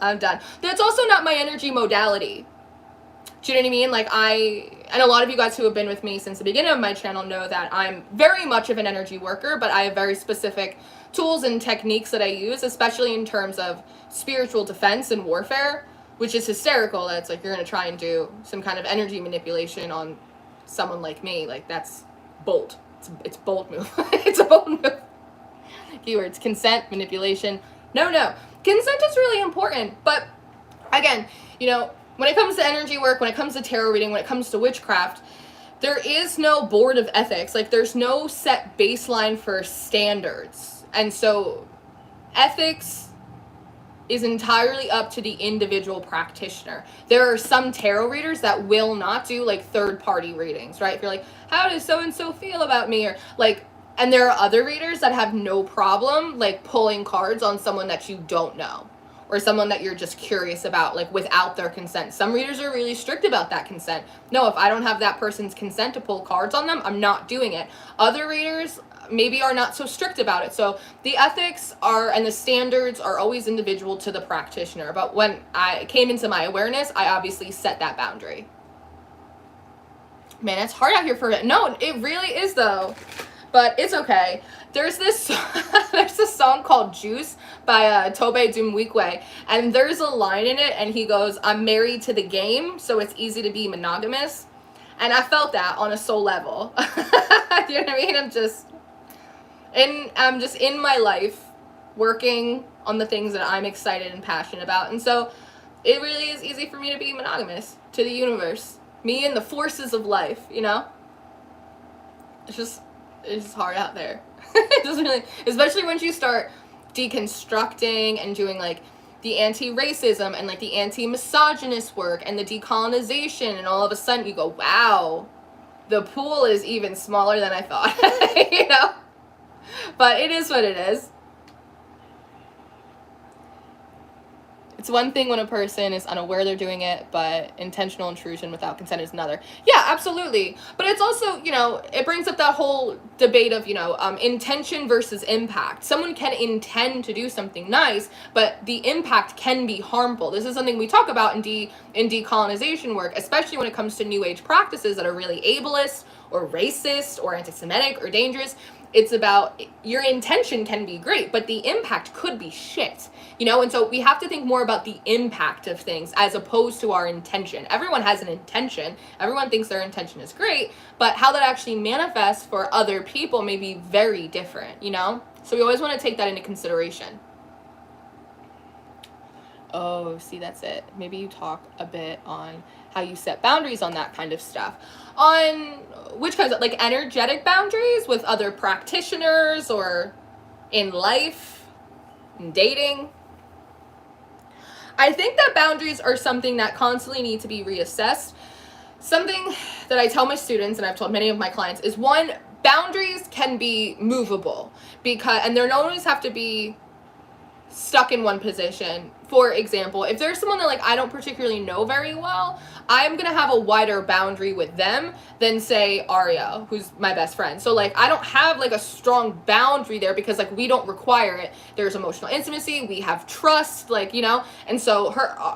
I'm done. That's also not my energy modality. Do you know what I mean? Like, and a lot of you guys who have been with me since the beginning of my channel know that I'm very much of an energy worker, but I have very specific tools and techniques that I use, especially in terms of spiritual defense and warfare, which is hysterical. That's like, you're going to try and do some kind of energy manipulation on someone like me. Like, that's bold. It's a bold move. It's a bold move. Keywords: consent, manipulation. No. Consent is really important. But again, you know, when it comes to energy work, when it comes to tarot reading, when it comes to witchcraft, there is no board of ethics. Like, there's no set baseline for standards. And so ethics is entirely up to the individual practitioner. There are some tarot readers that will not do like third-party readings, right? If you're like, how does so-and-so feel about me? Or like, and there are other readers that have no problem like pulling cards on someone that you don't know, or someone that you're just curious about, like without their consent. Some readers are really strict about that consent. No, if I don't have that person's consent to pull cards on them, I'm not doing it. Other readers maybe are not so strict about it. So the ethics are, and the standards are always individual to the practitioner. But when I came into my awareness, I obviously set that boundary. Man, it's hard out here for it. No, it really is though. But it's okay. There's this song called Juice by Tobe Dumwikwe, and there's a line in it, and he goes, I'm married to the game, so it's easy to be monogamous. And I felt that on a soul level. You know what I mean? I'm just in my life working on the things that I'm excited and passionate about. And so it really is easy for me to be monogamous to the universe. Me and the forces of life, you know? It's just hard out there. It doesn't really, especially once you start deconstructing and doing like the anti-racism and like the anti-misogynist work and the decolonization, and all of a sudden you go, wow, the pool is even smaller than I thought. You know? But it is what it is. It's one thing when a person is unaware they're doing it, but intentional intrusion without consent is another. Yeah, absolutely. But it's also, you know, it brings up that whole debate of, you know, intention versus impact. Someone can intend to do something nice, but the impact can be harmful. This is something we talk about in decolonization work, especially when it comes to New Age practices that are really ableist or racist or anti-Semitic or dangerous. It's about your intention can be great, but the impact could be shit, you know? And so we have to think more about the impact of things as opposed to our intention. Everyone has an intention. Everyone thinks their intention is great, but how that actually manifests for other people may be very different, you know? So we always want to take that into consideration. Oh, see, that's it. Maybe you talk a bit on how you set boundaries on that kind of stuff. On which kinds of, like, energetic boundaries with other practitioners or in life, in dating. I think that boundaries are something that constantly need to be reassessed. Something that I tell my students, and I've told many of my clients, is one, boundaries can be movable and they don't always have to be stuck in one position. For example, if there's someone that like I don't particularly know very well, I'm gonna have a wider boundary with them than say Aria, who's my best friend. So like I don't have like a strong boundary there because like we don't require it. There's emotional intimacy, we have trust, like, you know, and so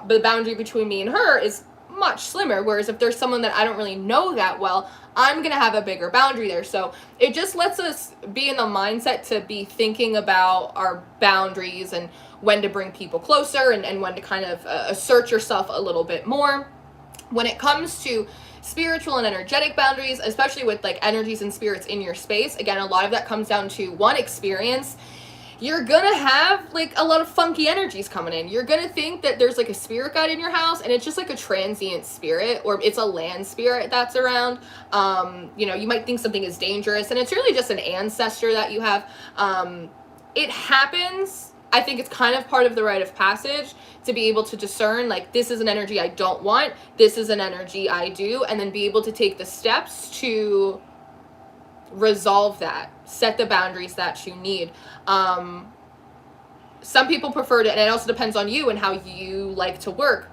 the boundary between me and her is much slimmer. Whereas if there's someone that I don't really know that well, I'm gonna have a bigger boundary there. So it just lets us be in the mindset to be thinking about our boundaries and when to bring people closer and when to kind of assert yourself a little bit more. When it comes to spiritual and energetic boundaries, especially with like energies and spirits in your space, again, a lot of that comes down to one, experience. You're gonna have like a lot of funky energies coming in. You're gonna think that there's like a spirit guide in your house and it's just like a transient spirit, or it's a land spirit that's around. You know, you might think something is dangerous and it's really just an ancestor that you have. It happens. I think it's kind of part of the rite of passage to be able to discern, like, this is an energy I don't want, this is an energy I do, and then be able to take the steps to resolve that, set the boundaries that you need. Some people prefer to, and it also depends on you and how you like to work.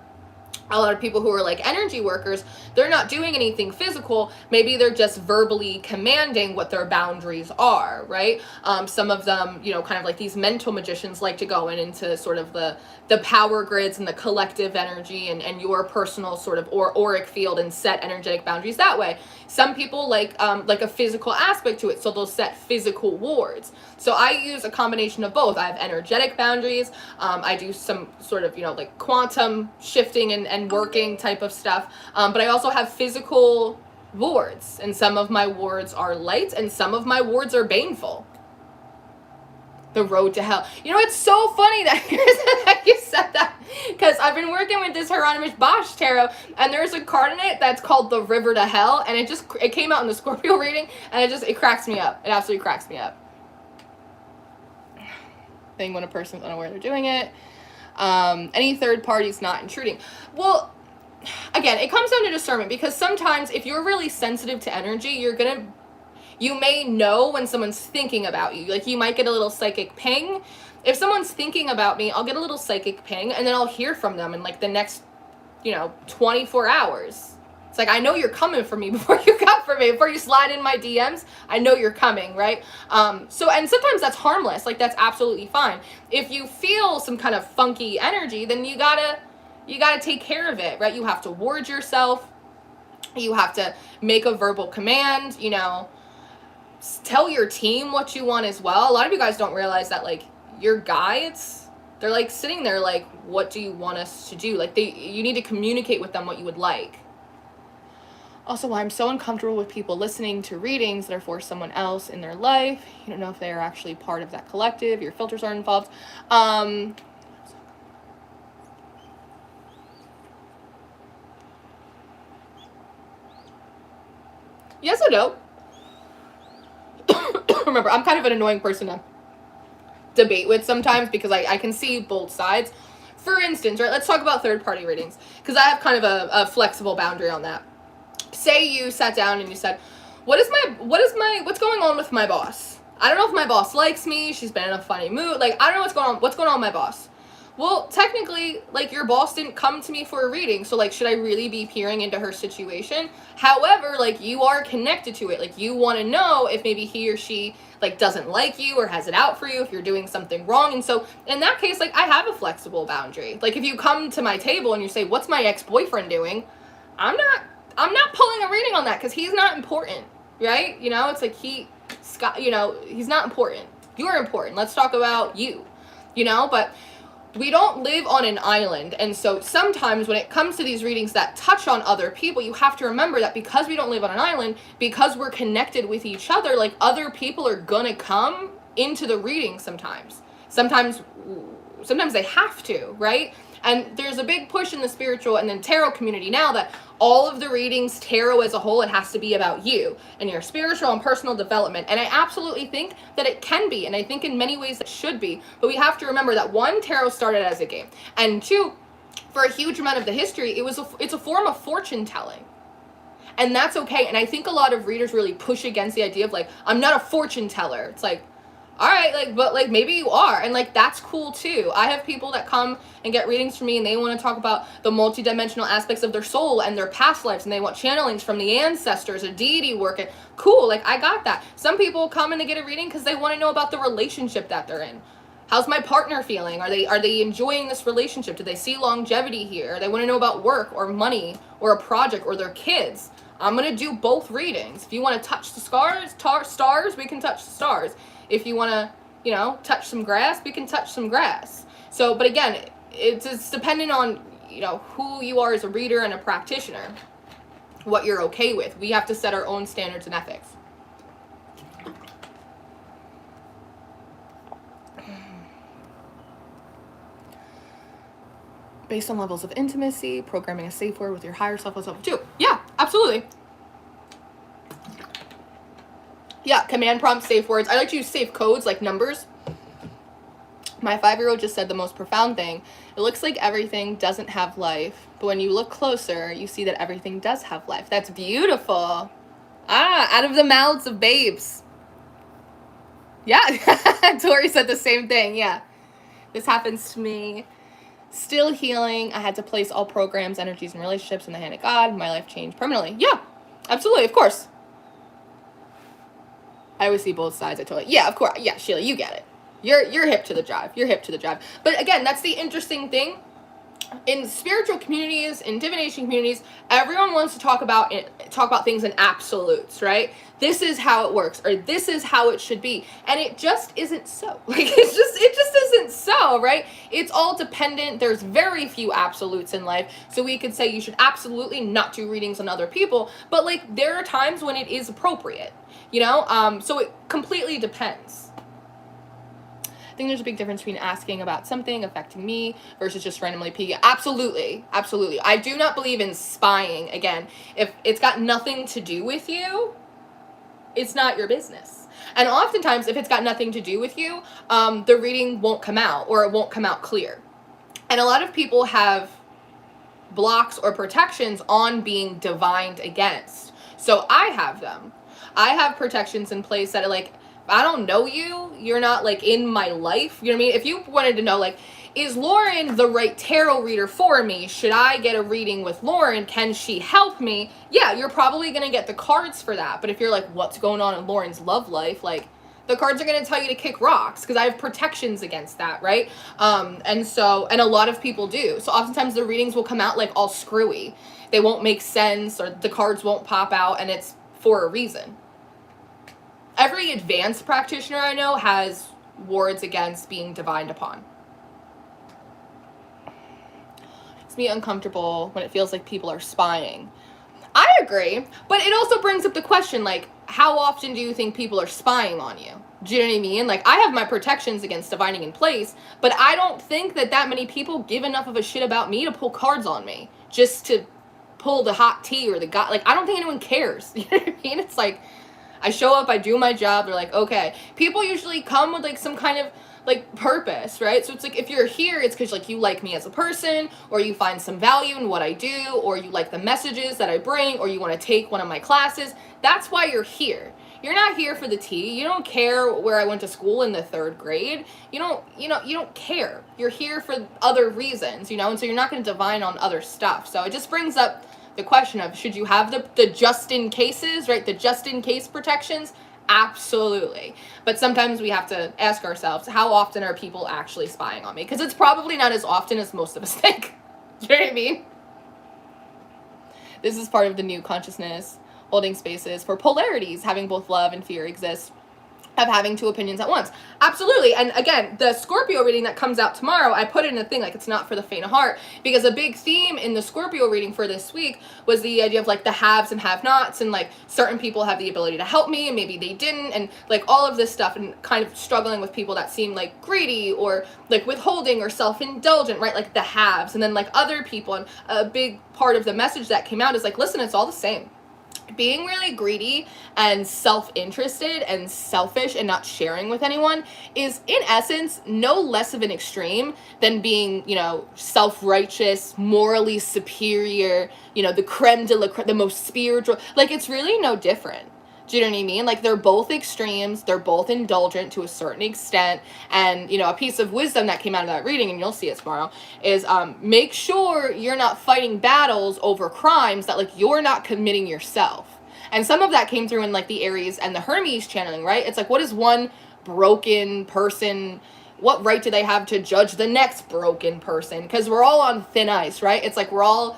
A lot of people who are like energy workers, they're not doing anything physical. Maybe they're just verbally commanding what their boundaries are, right? Some of them, you know, kind of like these mental magicians like to go into sort of the power grids and the collective energy and your personal sort of auric field and set energetic boundaries that way. Some people like a physical aspect to it, so they'll set physical wards. So I use a combination of both. I have energetic boundaries. I do some sort of, you know, like quantum shifting and working type of stuff. But I also have physical wards, and some of my wards are light and some of my wards are baneful. The road to hell. You know, it's so funny that you said that, because I've been working with this Hieronymus Bosch tarot, and there's a card in it that's called the River to Hell, and it came out in the Scorpio reading, and it cracks me up. It absolutely cracks me up. thing when a person's unaware they're doing it. Any third parties not intruding. Well, again, it comes down to discernment, because sometimes if you're really sensitive to energy, you may know when someone's thinking about you. Like, you might get a little psychic ping. If someone's thinking about me, I'll get a little psychic ping, and then I'll hear from them in like the next, 24 hours. It's like, I know you're coming for me before you come for me, before you slide in my DMs. I know you're coming, right? And sometimes that's harmless. Like, that's absolutely fine. If you feel some kind of funky energy, then you gotta take care of it, right? You have to ward yourself. You have to make a verbal command, tell your team what you want as well. A lot of you guys don't realize that, like, your guides, they're like sitting there like, what do you want us to do? Like, you need to communicate with them what you would like. Also, why I'm so uncomfortable with people listening to readings that are for someone else in their life. You don't know if they are actually part of that collective. Your filters are involved. Yes or no? Remember, I'm kind of an annoying person to debate with sometimes, because I can see both sides. For instance, right, let's talk about third-party readings, because I have kind of a flexible boundary on that. Say you sat down and you said, what's going on with my boss? I don't know if my boss likes me. She's been in a funny mood. Like, I don't know what's going on with my boss. Well, technically, like, your boss didn't come to me for a reading, so, like, should I really be peering into her situation? However, like, you are connected to it. Like, you want to know if maybe he or she, like, doesn't like you or has it out for you, if you're doing something wrong. And so, in that case, like, I have a flexible boundary. Like, if you come to my table and you say, what's my ex-boyfriend doing? I'm not pulling a reading on that, because he's not important, right? It's like he's not important. You're important. Let's talk about you, but we don't live on an island. And so sometimes when it comes to these readings that touch on other people, you have to remember that because we don't live on an island, because we're connected with each other, like, other people are gonna come into the reading sometimes. Sometimes they have to, right? And there's a big push in the spiritual and then tarot community now that all of the readings, tarot as a whole, it has to be about you and your spiritual and personal development. And I absolutely think that it can be. And I think in many ways it should be. But we have to remember that, one, tarot started as a game. And two, for a huge amount of the history, it's a form of fortune telling. And that's okay. And I think a lot of readers really push against the idea of, like, I'm not a fortune teller. It's like, all right, like, but, like, maybe you are, and, like, that's cool too. I have people that come and get readings from me, and they want to talk about the multidimensional aspects of their soul and their past lives, and they want channelings from the ancestors, a deity work, and cool, like, I got that. Some people come in to get a reading because they want to know about the relationship that they're in. How's my partner feeling? Are they enjoying this relationship? Do they see longevity here? They want to know about work or money or a project or their kids. I'm going to do both readings. If you want to touch the stars, we can touch the stars. If you want to, touch some grass, we can touch some grass. So, but again, it's dependent on, who you are as a reader and a practitioner, what you're okay with. We have to set our own standards and ethics. Based on levels of intimacy, programming a safe word with your higher self was level 2. Yeah, absolutely. Yeah, command prompt, safe words. I like to use safe codes, like numbers. My 5-year-old just said the most profound thing. It looks like everything doesn't have life, but when you look closer, you see that everything does have life. That's beautiful. Out of the mouths of babes. Yeah, Tori said the same thing, yeah. This happens to me. Still healing. I had to place all programs, energies, and relationships in the hand of God. My life changed permanently. Yeah, absolutely, of course. I always see both sides. Yeah, of course. Yeah, Sheila, you get it. You're hip to the jive. But again, that's the interesting thing. In spiritual communities, in divination communities, everyone wants to talk about things in absolutes, right? This is how it works, or this is how it should be, and it just isn't so. Like, it just isn't so, right? It's all dependent. There's very few absolutes in life, so we could say you should absolutely not do readings on other people, but, like, there are times when it is appropriate, so it completely depends. I think there's a big difference between asking about something affecting me versus just randomly peeking. Absolutely. I do not believe in spying. Again, if it's got nothing to do with you, it's not your business. And oftentimes, if it's got nothing to do with you, the reading won't come out, or it won't come out clear. And a lot of people have blocks or protections on being divined against. So I have them. I have protections in place that are like, if I don't know you, you're not like in my life. You know what I mean? If you wanted to know, like, is Lauren the right tarot reader for me? Should I get a reading with Lauren? Can she help me? Yeah, you're probably going to get the cards for that. But if you're like, what's going on in Lauren's love life? Like, the cards are going to tell you to kick rocks because I have protections against that, right? And a lot of people do. So oftentimes the readings will come out like all screwy. They won't make sense, or the cards won't pop out, and it's for a reason. Every advanced practitioner I know has wards against being divined upon. Makes me uncomfortable when it feels like people are spying. I agree, but it also brings up the question, like, how often do you think people are spying on you? Do you know what I mean? Like, I have my protections against divining in place, but I don't think that many people give enough of a shit about me to pull cards on me just to pull the hot tea or the guy. Like, I don't think anyone cares. You know what I mean? It's like, I show up, I do my job, they're like, okay. People usually come with, like, some kind of, like, purpose, right? So it's like, if you're here, it's because, like, you like me as a person, or you find some value in what I do, or you like the messages that I bring, or you want to take one of my classes. That's why you're here. You're not here for the tea. You don't care where I went to school in the 3rd grade. You don't care. You're here for other reasons, you know? And so you're not going to divine on other stuff. So it just brings up the question of, should you have the just in cases, right? The just in case protections? Absolutely. But sometimes we have to ask ourselves, how often are people actually spying on me? Because it's probably not as often as most of us think. You know what I mean? This is part of the new consciousness, holding spaces for polarities, having both love and fear exist, of having 2 opinions at once. Absolutely. And again, the Scorpio reading that comes out tomorrow, I put it in a thing, like, it's not for the faint of heart, because a big theme in the Scorpio reading for this week was the idea of, like, the haves and have-nots, and, like, certain people have the ability to help me and maybe they didn't, and, like, all of this stuff, and kind of struggling with people that seem like greedy or like withholding or self-indulgent, right? Like the haves, and then like other people. And a big part of the message that came out is like, listen, it's all the same. Being really greedy and self-interested and selfish and not sharing with anyone is, in essence, no less of an extreme than being, you know, self-righteous, morally superior, you know, the creme de la creme, the most spiritual. Like, it's really no different. Do you know what I mean? Like, they're both extremes. They're both indulgent to a certain extent. And, you know, a piece of wisdom that came out of that reading, and you'll see it tomorrow, is make sure you're not fighting battles over crimes that, like, you're not committing yourself. And some of that came through in, like, the Aries and the Hermes channeling, right? It's like, what is one broken person, what right do they have to judge the next broken person? Because we're all on thin ice, right? It's like we're all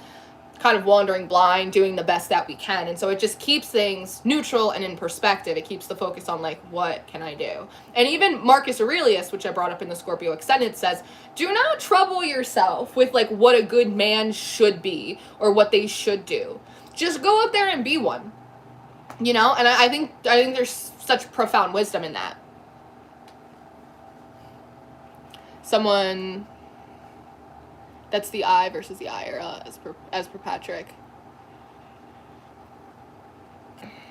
kind of wandering blind, doing the best that we can. And so it just keeps things neutral and in perspective. It keeps the focus on, like, what can I do? And even Marcus Aurelius, which I brought up in the Scorpio Extended, says, do not trouble yourself with, like, what a good man should be or what they should do. Just go out there and be one. You know? And I think there's such profound wisdom in that. Someone... That's the I versus the I, as per Patrick.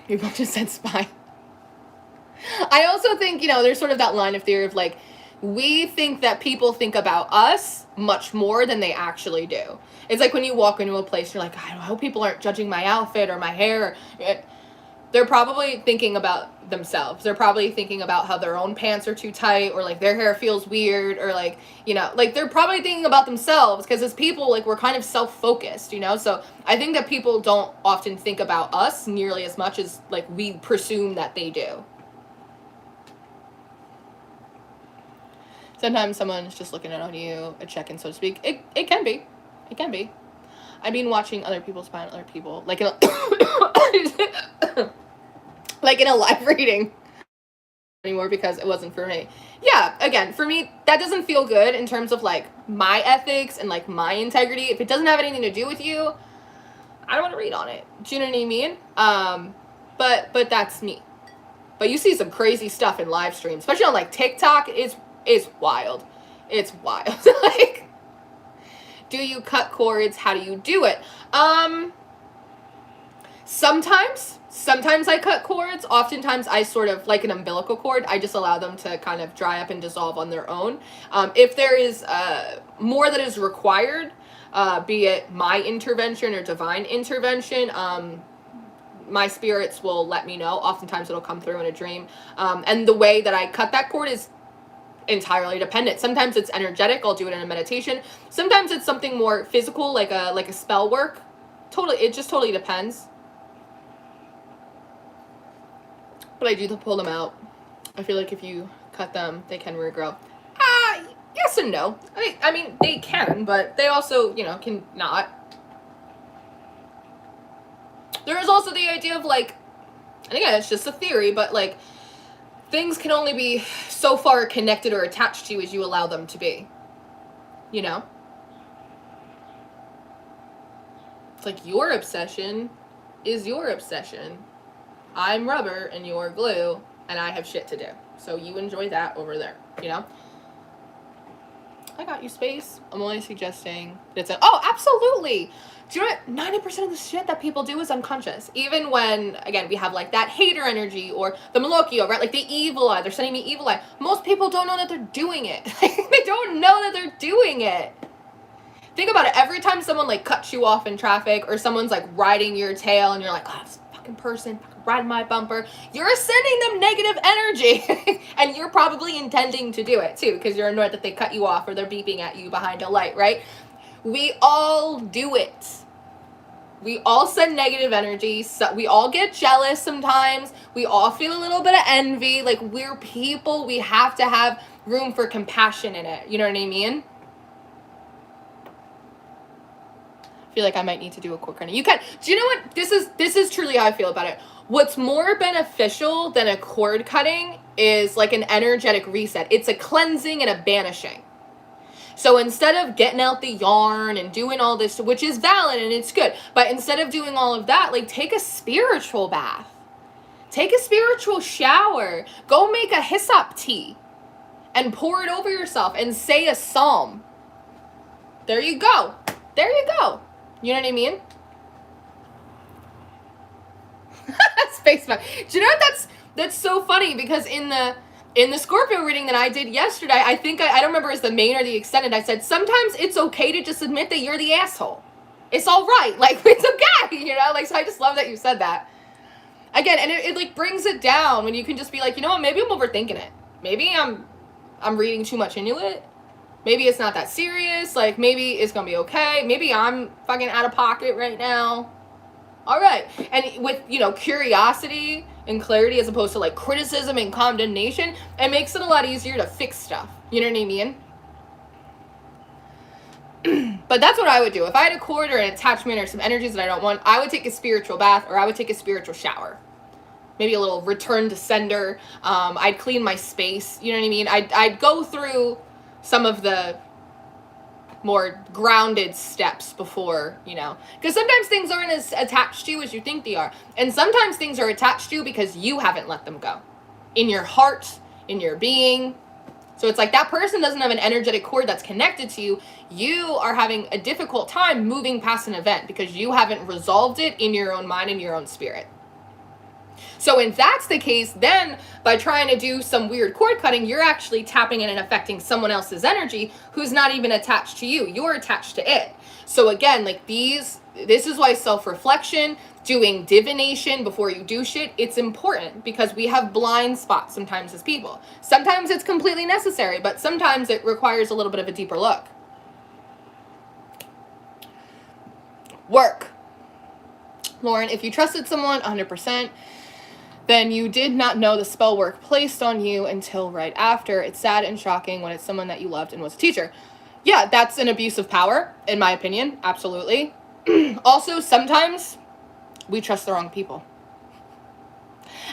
You both just said spy. I also think, you know, there's sort of that line of theory of, like, we think that people think about us much more than they actually do. It's like when you walk into a place, you're like, I hope people aren't judging my outfit or my hair. They're probably thinking about themselves. They're probably thinking about how their own pants are too tight, or like their hair feels weird, or like, you know, like they're probably thinking about themselves, because as people, like, we're kind of self-focused, you know? So I think that people don't often think about us nearly as much as, like, we presume that they do. Sometimes someone's just looking in on you, a check-in, so to speak. It can be. It can be. I mean, watching other people spy on other people, like in a like in a live reading anymore, because it wasn't for me. Yeah, again, for me, that doesn't feel good in terms of, like, my ethics and, like, my integrity. If it doesn't have anything to do with you, I don't want to read on it. Do you know what I mean? But that's me. But you see some crazy stuff in live streams, especially on, like, TikTok. It's wild. It's wild. Like, do you cut cords? How do you do it? Sometimes I cut cords. Oftentimes I sort of, like an umbilical cord, I just allow them to kind of dry up and dissolve on their own. If there is more that is required, be it my intervention or divine intervention, my spirits will let me know. Oftentimes it'll come through in a dream. And the way that I cut that cord is entirely dependent. Sometimes it's energetic. I'll do it in a meditation. Sometimes it's something more physical, like a spell work. It just totally depends. But I do pull them out. I feel like if you cut them, they can regrow. Yes and no. I mean, they can, but they also, can not. There is also the idea of, like, and again, it's just a theory, but, like, things can only be so far connected or attached to you as you allow them to be. It's like your obsession is your obsession. I'm rubber and you're glue, and I have shit to do. So you enjoy that over there, I got you, space. I'm only suggesting that it's absolutely. Do you know what? 90% of the shit that people do is unconscious. Even when, again, we have, like, that hater energy or the Malokio, right? Like, the evil eye. They're sending me evil eye. Most people don't know that they're doing it. They don't know that they're doing it. Think about it. Every time someone, like, cuts you off in traffic or someone's, like, riding your tail and you're like, oh, this fucking person riding my bumper, you're sending them negative energy. And you're probably intending to do it, too, because you're annoyed that they cut you off or they're beeping at you behind a light, right? We all do it. We all send negative energy. So we all get jealous sometimes. We all feel a little bit of envy. Like, we're people. We have to have room for compassion in it. You know what I mean? I feel like I might need to do a cord cutting. You can. Do you know what? This is truly how I feel about it. What's more beneficial than a cord cutting is like an energetic reset. It's a cleansing and a banishing. So instead of getting out the yarn and doing all this, which is valid and it's good, but instead of doing all of that, like, take a spiritual bath. Take a spiritual shower. Go make a hyssop tea and pour it over yourself and say a psalm. There you go. There you go. You know what I mean? Space bug. Do you know what? That's so funny, because in the Scorpio reading that I did yesterday, I think, I don't remember if it's the main or the extended, I said, sometimes it's okay to just admit that you're the asshole. It's all right. Like, it's okay, Like, so I just love that you said that. Again, and it like, brings it down when you can just be like, you know what, maybe I'm overthinking it. Maybe I'm reading too much into it. Maybe it's not that serious. Like, maybe it's going to be okay. Maybe I'm fucking out of pocket right now. All right. And with, curiosity and clarity as opposed to, like, criticism and condemnation, it makes it a lot easier to fix stuff. You know what I mean? But that's what I would do. If I had a cord or an attachment or some energies that I don't want, I would take a spiritual bath, or I would take a spiritual shower. Maybe a little return to sender. I'd clean my space. You know what I mean? I'd go through some of the more grounded steps before, because sometimes things aren't as attached to you as you think they are. And sometimes things are attached to you because you haven't let them go. In your heart, in your being. So it's like that person doesn't have an energetic cord that's connected to you. You are having a difficult time moving past an event because you haven't resolved it in your own mind and your own spirit. So if that's the case, then by trying to do some weird cord cutting, you're actually tapping in and affecting someone else's energy who's not even attached to you. You're attached to it. So again, like this is why self-reflection, doing divination before you do shit, it's important, because we have blind spots sometimes as people. Sometimes it's completely necessary, but sometimes it requires a little bit of a deeper look. Work. Lauren, if you trusted someone 100%, then you did not know the spell work placed on you until right after. It's sad and shocking when it's someone that you loved and was a teacher. Yeah, that's an abuse of power, in my opinion. Absolutely. Also, sometimes we trust the wrong people.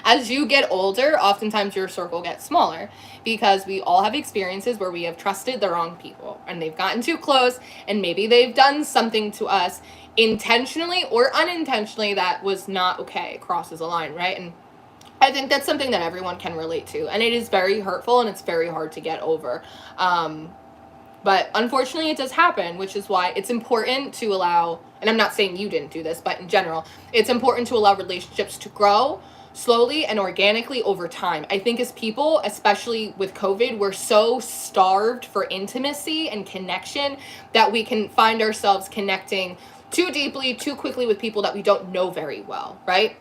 As you get older, oftentimes your circle gets smaller, because we all have experiences where we have trusted the wrong people and they've gotten too close, and maybe they've done something to us intentionally or unintentionally that was not okay, crosses a line, right? And I think that's something that everyone can relate to, and it is very hurtful and it's very hard to get over. But unfortunately, it does happen, which is why it's important to allow, and I'm not saying you didn't do this, but in general, it's important to allow relationships to grow slowly and organically over time. I think as people, especially with COVID, we're so starved for intimacy and connection that we can find ourselves connecting too deeply, too quickly with people that we don't know very well, right?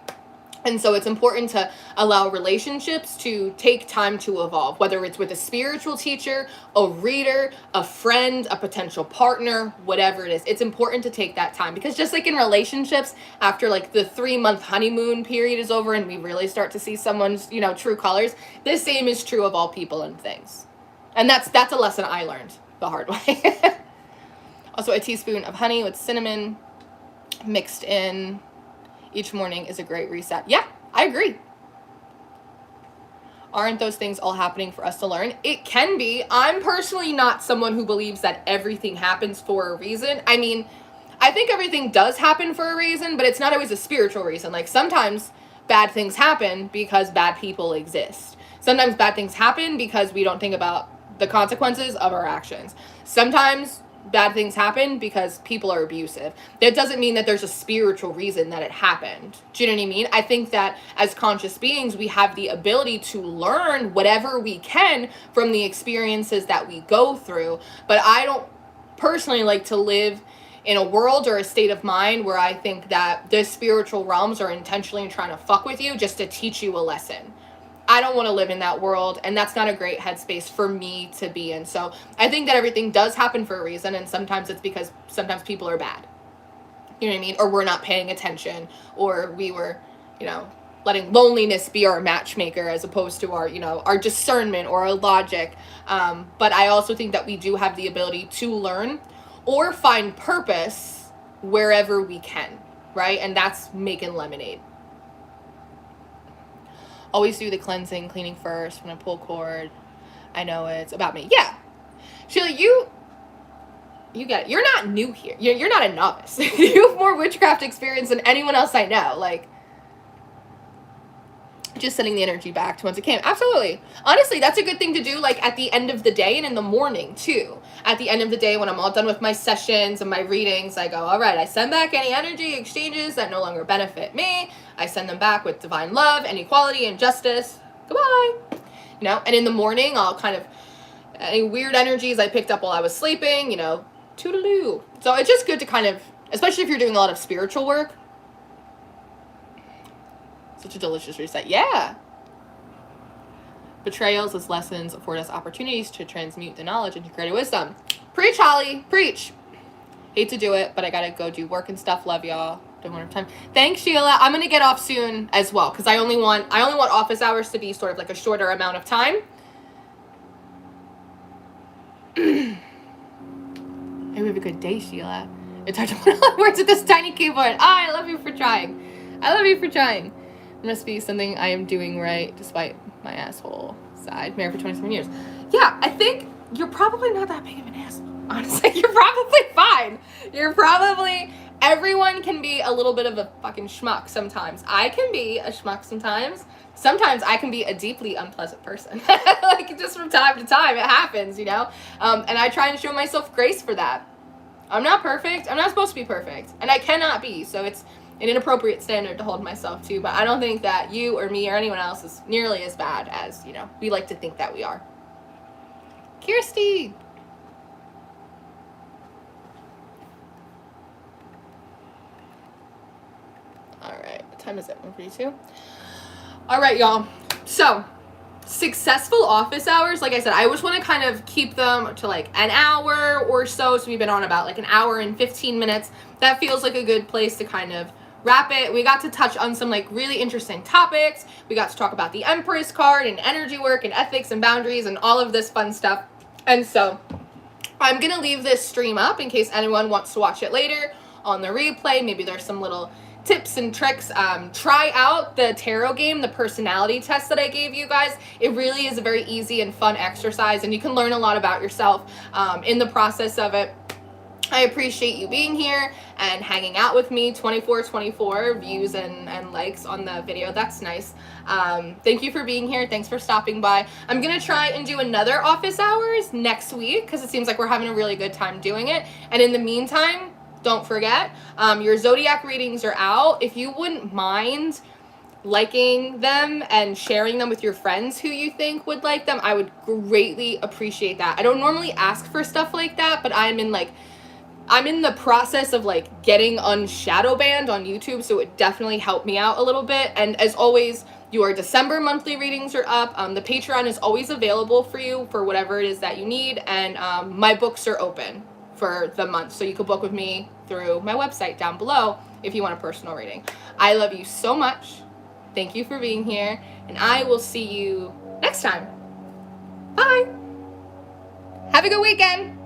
And so it's important to allow relationships to take time to evolve, whether it's with a spiritual teacher, a reader, a friend, a potential partner, whatever it is. It's important to take that time, because just like in relationships, after like the 3-month honeymoon period is over and we really start to see someone's, true colors, the same is true of all people and things. And that's a lesson I learned the hard way. Also, a teaspoon of honey with cinnamon mixed in each morning is a great reset. Yeah, I agree. Aren't those things all happening for us to learn? It can be. I'm personally not someone who believes that everything happens for a reason. I mean, I think everything does happen for a reason, but it's not always a spiritual reason. Like sometimes bad things happen because bad people exist. Sometimes bad things happen because we don't think about the consequences of our actions. Sometimes bad things happen because people are abusive. That doesn't mean that there's a spiritual reason that it happened. Do you know what I mean? I think that as conscious beings, we have the ability to learn whatever we can from the experiences that we go through. But I don't personally like to live in a world or a state of mind where I think that the spiritual realms are intentionally trying to fuck with you just to teach you a lesson. I don't want to live in that world, and that's not a great headspace for me to be in. So I think that everything does happen for a reason, and sometimes it's because sometimes people are bad. You know what I mean? Or we're not paying attention, or we were, letting loneliness be our matchmaker as opposed to our, our discernment or our logic. But I also think that we do have the ability to learn or find purpose wherever we can, right? And that's making lemonade. Always do the cleaning first when I pull cord. I know it's about me. Yeah. Sheila, you get it. You're not new here. You're not a novice. You have more witchcraft experience than anyone else I know. Like, just sending the energy back to once it came. Absolutely. Honestly, that's a good thing to do, like, at the end of the day and in the morning, too. At the end of the day, when I'm all done with my sessions and my readings, I go, all right, I send back any energy exchanges that no longer benefit me. I send them back with divine love and equality and justice. Goodbye. And in the morning, I'll kind of, any weird energies I picked up while I was sleeping, toodaloo. So it's just good to kind of, especially if you're doing a lot of spiritual work. Such a delicious reset. Yeah. Betrayals as lessons afford us opportunities to transmute the knowledge into greater wisdom. Preach, Holly. Preach. Hate to do it, but I gotta go do work and stuff. Love y'all. Don't want time. Thanks, Sheila. I'm gonna get off soon as well, because I only want office hours to be sort of like a shorter amount of time. Maybe have a good day, Sheila. It's hard to put on words with this tiny keyboard. I love you for trying. I love you for trying. It must be something I am doing right, despite my asshole side. Married for 27 years. Yeah, I think you're probably not that big of an asshole. Honestly, you're probably fine. Everyone can be a little bit of a fucking schmuck sometimes. I can be a schmuck sometimes. Sometimes I can be a deeply unpleasant person. Like, just from time to time, it happens, And I try and show myself grace for that. I'm not perfect. I'm not supposed to be perfect. And I cannot be, so it's an inappropriate standard to hold myself to, but I don't think that you or me or anyone else is nearly as bad as, we like to think that we are. Kirsty! Alright, what time is it? 1:42? Alright, y'all. So, successful office hours, like I said, I always want to kind of keep them to like an hour or so. So we've been on about like an hour and 15 minutes. That feels like a good place to kind of wrap it. We got to touch on some like really interesting topics. We got to talk about the Empress card and energy work and ethics and boundaries and all of this fun stuff. And so I'm going to leave this stream up in case anyone wants to watch it later on the replay. Maybe there's some little tips and tricks. Try out the tarot game, the personality test that I gave you guys. It really is a very easy and fun exercise, and you can learn a lot about yourself in the process of it. I appreciate you being here and hanging out with me. 24 views and likes on the video. That's nice. Thank you for being here. Thanks for stopping by. I'm going to try and do another office hours next week because it seems like we're having a really good time doing it. And in the meantime, don't forget, your zodiac readings are out. If you wouldn't mind liking them and sharing them with your friends who you think would like them, I would greatly appreciate that. I don't normally ask for stuff like that, but I'm in the process of like getting unshadow banned on YouTube, so it definitely helped me out a little bit. And as always, your December monthly readings are up. The Patreon is always available for you for whatever it is that you need, and my books are open for the month, so you can book with me through my website down below if you want a personal reading. I love you so much. Thank you for being here, and I will see you next time. Bye. Have a good weekend.